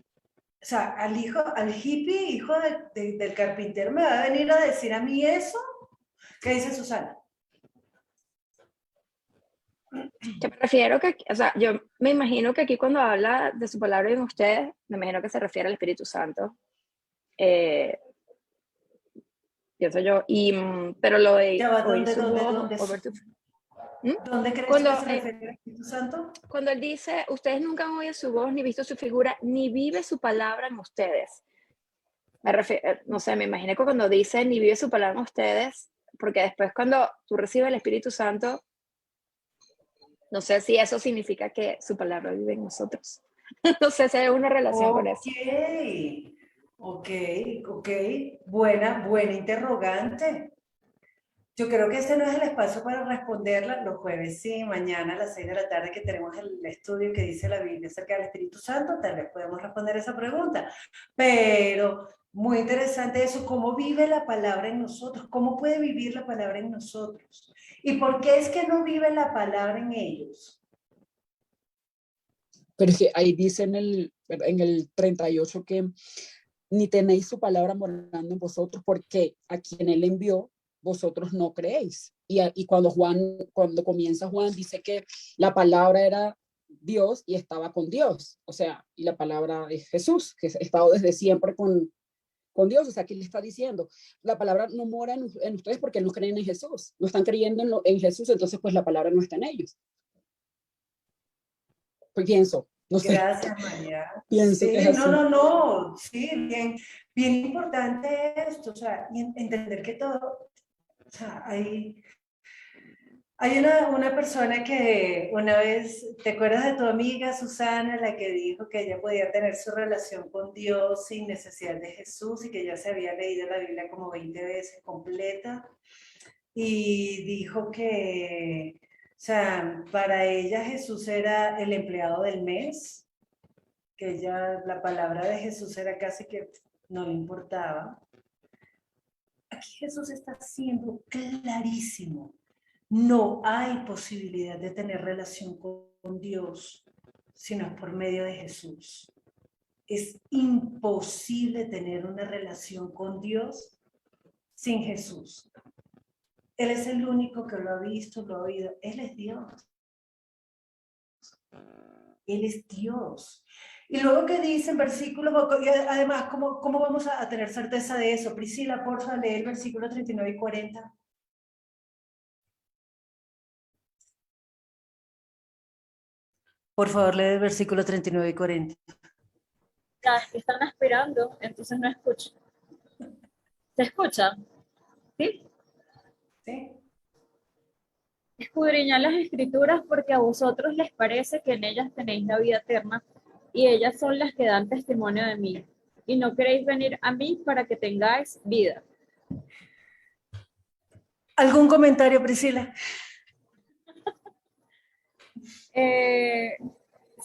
sea, al hippie, hijo del carpintero, ¿me va a venir a decir a mí eso? ¿Qué dice Susana? Yo prefiero o sea, yo me imagino que aquí cuando habla de su palabra en ustedes, me imagino que se refiere al Espíritu Santo. Pienso yo, pero lo de oír su voz o ver tu... ¿Dónde crees cuando, que se refiere al Espíritu Santo? Cuando él dice, ustedes nunca han oído su voz, ni visto su figura, ni vive su palabra en ustedes. Me refiero, no sé, me imagino que cuando dice ni vive su palabra en ustedes, porque después cuando tú recibes el Espíritu Santo, no sé si eso significa que su palabra vive en nosotros. No sé si hay una relación con eso. Ok. Buena interrogante. Yo creo que este no es el espacio para responderla. Los jueves sí, mañana a las 6 de la tarde que tenemos el estudio que dice la Biblia acerca del Espíritu Santo, tal vez podemos responder esa pregunta. Pero muy interesante eso, cómo vive la palabra en nosotros, cómo puede vivir la palabra en nosotros. ¿Y por qué es que no vive la palabra en ellos? Pero es que ahí dice en el 38 que ni tenéis su palabra morando en vosotros, porque a quien él envió, vosotros no creéis. Y cuando comienza Juan, dice que la palabra era Dios y estaba con Dios. O sea, y la palabra es Jesús, que ha estado desde siempre con Dios. O sea, aquí le está diciendo, la palabra no mora en ustedes porque no creen en Jesús. No están creyendo en Jesús, entonces pues la palabra no está en ellos. Pues pienso. No sé. Gracias, María. Pienso sí, que es así. No. Sí, bien importante esto, o sea, entender que todo, O sea, hay una persona que una vez, ¿te acuerdas de tu amiga Susana, la que dijo que ella podía tener su relación con Dios sin necesidad de Jesús y que ya se había leído la Biblia como 20 veces completa? Y dijo que, o sea, para ella Jesús era el empleado del mes, que ella, la palabra de Jesús era casi que no le importaba. Aquí Jesús está siendo clarísimo. No hay posibilidad de tener relación con Dios si no es por medio de Jesús. Es imposible tener una relación con Dios sin Jesús. Él es el único que lo ha visto, lo ha oído. Él es Dios. Él es Dios. Y luego que dice en versículo, y además, ¿cómo vamos a tener certeza de eso? Priscila, por favor, lee el versículo 39 y 40. Por favor, lee el versículo 39 y 40. Ya, es que están esperando, entonces no escucho. ¿Se escucha? ¿Sí? ¿Sí? Escudriñad las escrituras porque a vosotros les parece que en ellas tenéis la vida eterna y ellas son las que dan testimonio de mí. Y no queréis venir a mí para que tengáis vida. ¿Algún comentario, Priscila?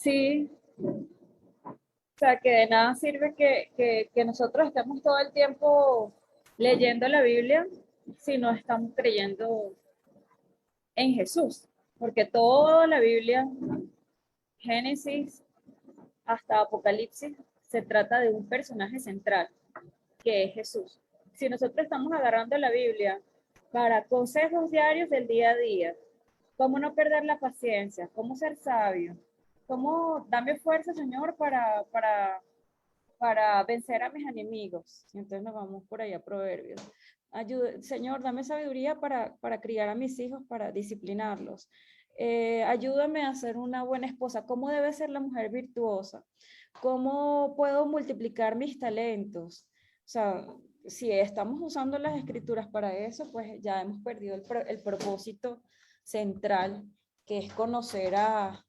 Sí. O sea, que de nada sirve que nosotros estemos todo el tiempo leyendo la Biblia si no estamos creyendo en Jesús. Porque toda la Biblia, Génesis hasta Apocalipsis, se trata de un personaje central, que es Jesús. Si nosotros estamos agarrando la Biblia para consejos diarios del día a día, cómo no perder la paciencia, cómo ser sabio, cómo dame fuerza, Señor, para vencer a mis enemigos. Y entonces nos vamos por allá a Proverbios. Señor, dame sabiduría para criar a mis hijos, para disciplinarlos. Ayúdame a ser una buena esposa. ¿Cómo debe ser la mujer virtuosa? ¿Cómo puedo multiplicar mis talentos? O sea, si estamos usando las escrituras para eso, pues ya hemos perdido el propósito central, que es conocer a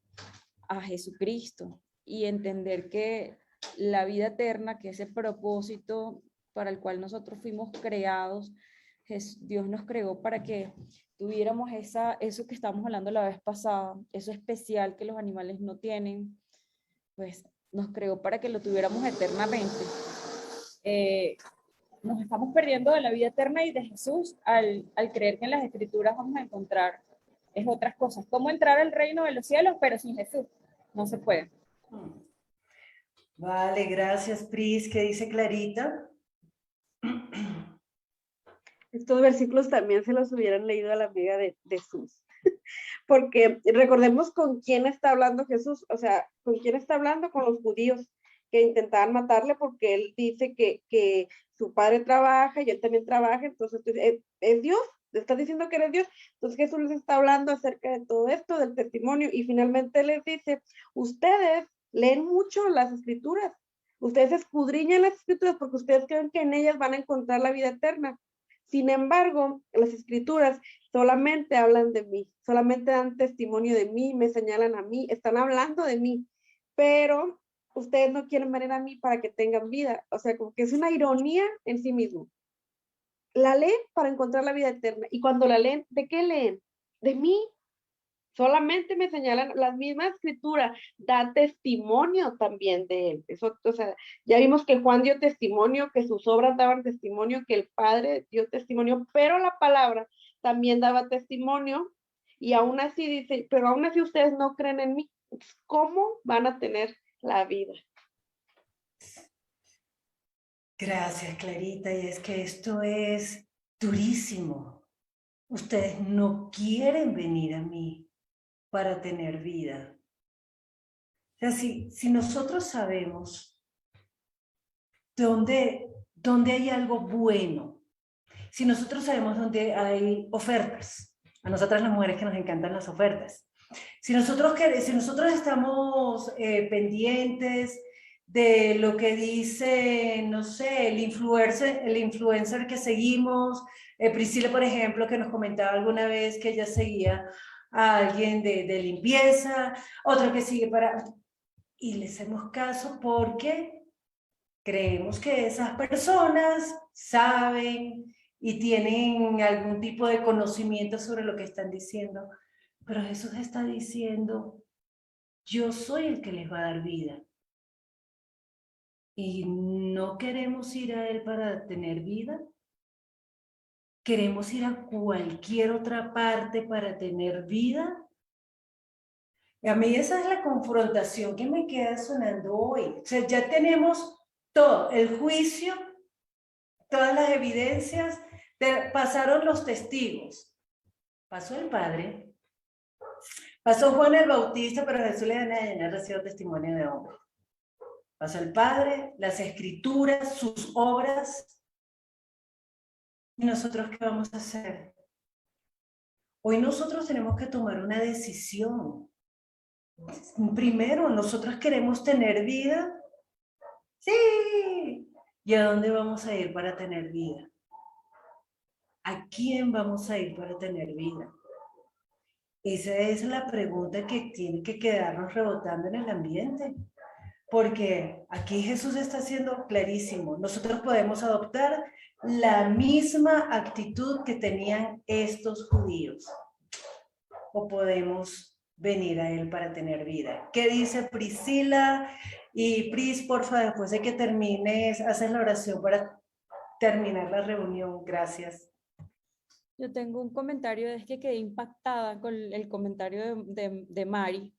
Jesucristo y entender que la vida eterna, que ese propósito para el cual nosotros fuimos creados, Dios nos creó para que tuviéramos eso que estábamos hablando la vez pasada, eso especial que los animales no tienen, pues nos creó para que lo tuviéramos eternamente. Nos estamos perdiendo de la vida eterna y de Jesús al creer que en las escrituras vamos a encontrar otras cosas. ¿Cómo entrar al reino de los cielos, pero sin Jesús? No se puede. Vale, gracias, Pris. ¿Qué dice Clarita? Estos versículos también se los hubieran leído a la amiga de Jesús. Porque recordemos con quién está hablando Jesús, o sea, con quién está hablando, con los judíos que intentaban matarle porque él dice que su padre trabaja y él también trabaja, entonces es Dios, le está diciendo que eres Dios. Entonces Jesús les está hablando acerca de todo esto, del testimonio, y finalmente les dice, ustedes leen mucho las escrituras, ustedes escudriñan las escrituras porque ustedes creen que en ellas van a encontrar la vida eterna. Sin embargo, las escrituras solamente hablan de mí, solamente dan testimonio de mí, me señalan a mí, están hablando de mí, pero ustedes no quieren venir a mí para que tengan vida. O sea, como que es una ironía en sí mismo. La leen para encontrar la vida eterna, y cuando la leen, ¿de qué leen? De mí. Solamente me señalan, la misma escritura da testimonio también de él. Eso, o sea, ya vimos que Juan dio testimonio, que sus obras daban testimonio, que el Padre dio testimonio, pero la palabra también daba testimonio, y aún así dice, pero aún así ustedes no creen en mí. ¿Cómo van a tener la vida? Gracias, Clarita, y es que esto es durísimo. Ustedes no quieren venir a mí para tener vida. O sea, si nosotros sabemos dónde hay algo bueno, si nosotros sabemos dónde hay ofertas, a nosotras las mujeres que nos encantan las ofertas, si nosotros estamos pendientes de lo que dice, no sé, el influencer que seguimos. Priscila, por ejemplo, que nos comentaba alguna vez que ella seguía a alguien de limpieza, otro que sigue para... Y le hacemos caso porque creemos que esas personas saben y tienen algún tipo de conocimiento sobre lo que están diciendo. Pero Jesús está diciendo, yo soy el que les va a dar vida. Y no queremos ir a Él para tener vida. Queremos ir a cualquier otra parte para tener vida. Y a mí esa es la confrontación que me queda sonando hoy. O sea, ya tenemos todo, el juicio, todas las evidencias, pasaron los testigos. Pasó el Padre, pasó Juan el Bautista, pero Jesús le ha recibido testimonio de hombre. Pasó el Padre, las Escrituras, sus obras. ¿Y nosotros qué vamos a hacer? Hoy nosotros tenemos que tomar una decisión. Primero, nosotros queremos tener vida. Sí. ¿Y a dónde vamos a ir para tener vida? ¿A quién vamos a ir para tener vida? Esa es la pregunta que tiene que quedarnos rebotando en el ambiente. Porque aquí Jesús está siendo clarísimo. Nosotros podemos adoptar la misma actitud que tenían estos judíos. O podemos venir a Él para tener vida. ¿Qué dice Priscila? Y Pris, porfa, después de que termines, haces la oración para terminar la reunión. Gracias. Yo tengo un comentario, es que quedé impactada con el comentario de Mari,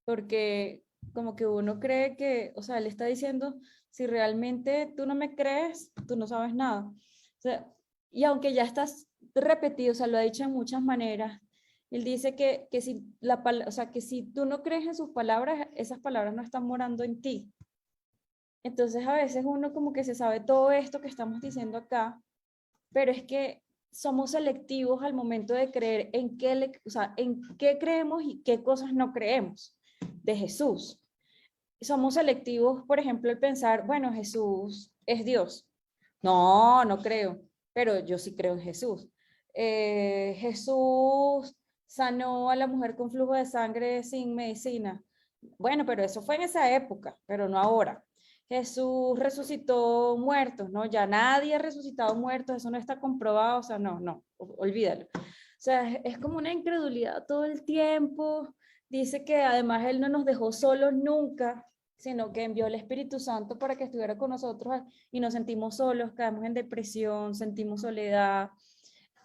porque como que uno cree que, o sea, él está diciendo, si realmente tú no me crees, tú no sabes nada. O sea, y aunque ya estás repetido, o sea, lo ha dicho en muchas maneras, él dice que si o sea, que si tú no crees en sus palabras, esas palabras no están morando en ti. Entonces a veces uno como que se sabe todo esto que estamos diciendo acá, pero es que somos selectivos al momento de creer en qué, o sea, en qué creemos y qué cosas no creemos de Jesús. Somos selectivos, por ejemplo, el pensar, bueno, Jesús es Dios. No, no creo, pero yo sí creo en Jesús. Jesús sanó a la mujer con flujo de sangre sin medicina. Bueno, pero eso fue en esa época, pero no ahora. Jesús resucitó muertos, ¿no? Ya nadie ha resucitado muertos, eso no está comprobado, o sea, no, olvídalo. O sea, es como una incredulidad todo el tiempo. Dice que además Él no nos dejó solos nunca, sino que envió el Espíritu Santo para que estuviera con nosotros y nos sentimos solos, caemos en depresión, sentimos soledad.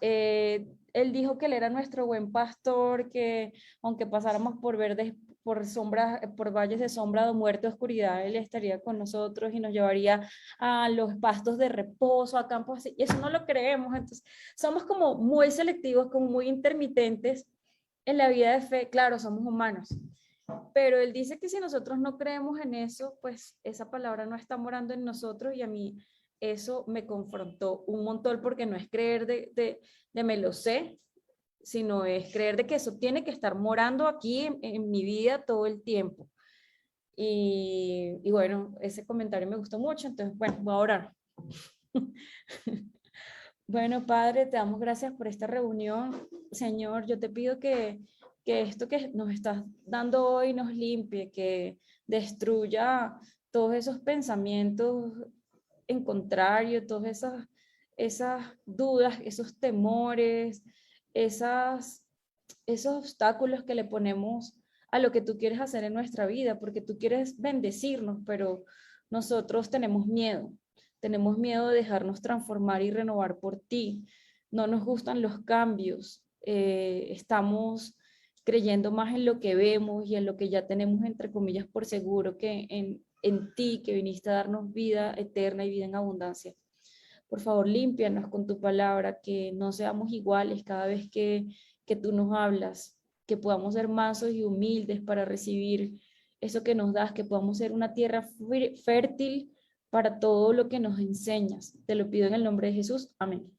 Él dijo que Él era nuestro buen pastor, que aunque pasáramos por verdes, por sombras, por valles de sombra de muerte, oscuridad, Él estaría con nosotros y nos llevaría a los pastos de reposo, a campos así, y eso no lo creemos. Entonces somos como muy selectivos, como muy intermitentes en la vida de fe. Claro, somos humanos, pero Él dice que si nosotros no creemos en eso, pues esa palabra no está morando en nosotros, y a mí eso me confrontó un montón, porque no es creer de me lo sé, sino es creer de que eso tiene que estar morando aquí en mi vida todo el tiempo. Y bueno, ese comentario me gustó mucho, entonces, bueno, voy a orar. Bueno, Padre, te damos gracias por esta reunión. Señor, yo te pido que esto que nos estás dando hoy nos limpie, que destruya todos esos pensamientos en contrario, todas esas dudas, esos temores, esos obstáculos que le ponemos a lo que tú quieres hacer en nuestra vida, porque tú quieres bendecirnos, pero nosotros tenemos miedo. Tenemos miedo de dejarnos transformar y renovar por ti. No nos gustan los cambios. Estamos creyendo más en lo que vemos y en lo que ya tenemos, entre comillas, por seguro, que en ti, que viniste a darnos vida eterna y vida en abundancia. Por favor, límpianos con tu palabra, que no seamos iguales cada vez que tú nos hablas, que podamos ser mansos y humildes para recibir eso que nos das, que podamos ser una tierra fértil para todo lo que nos enseñas. Te lo pido en el nombre de Jesús. Amén.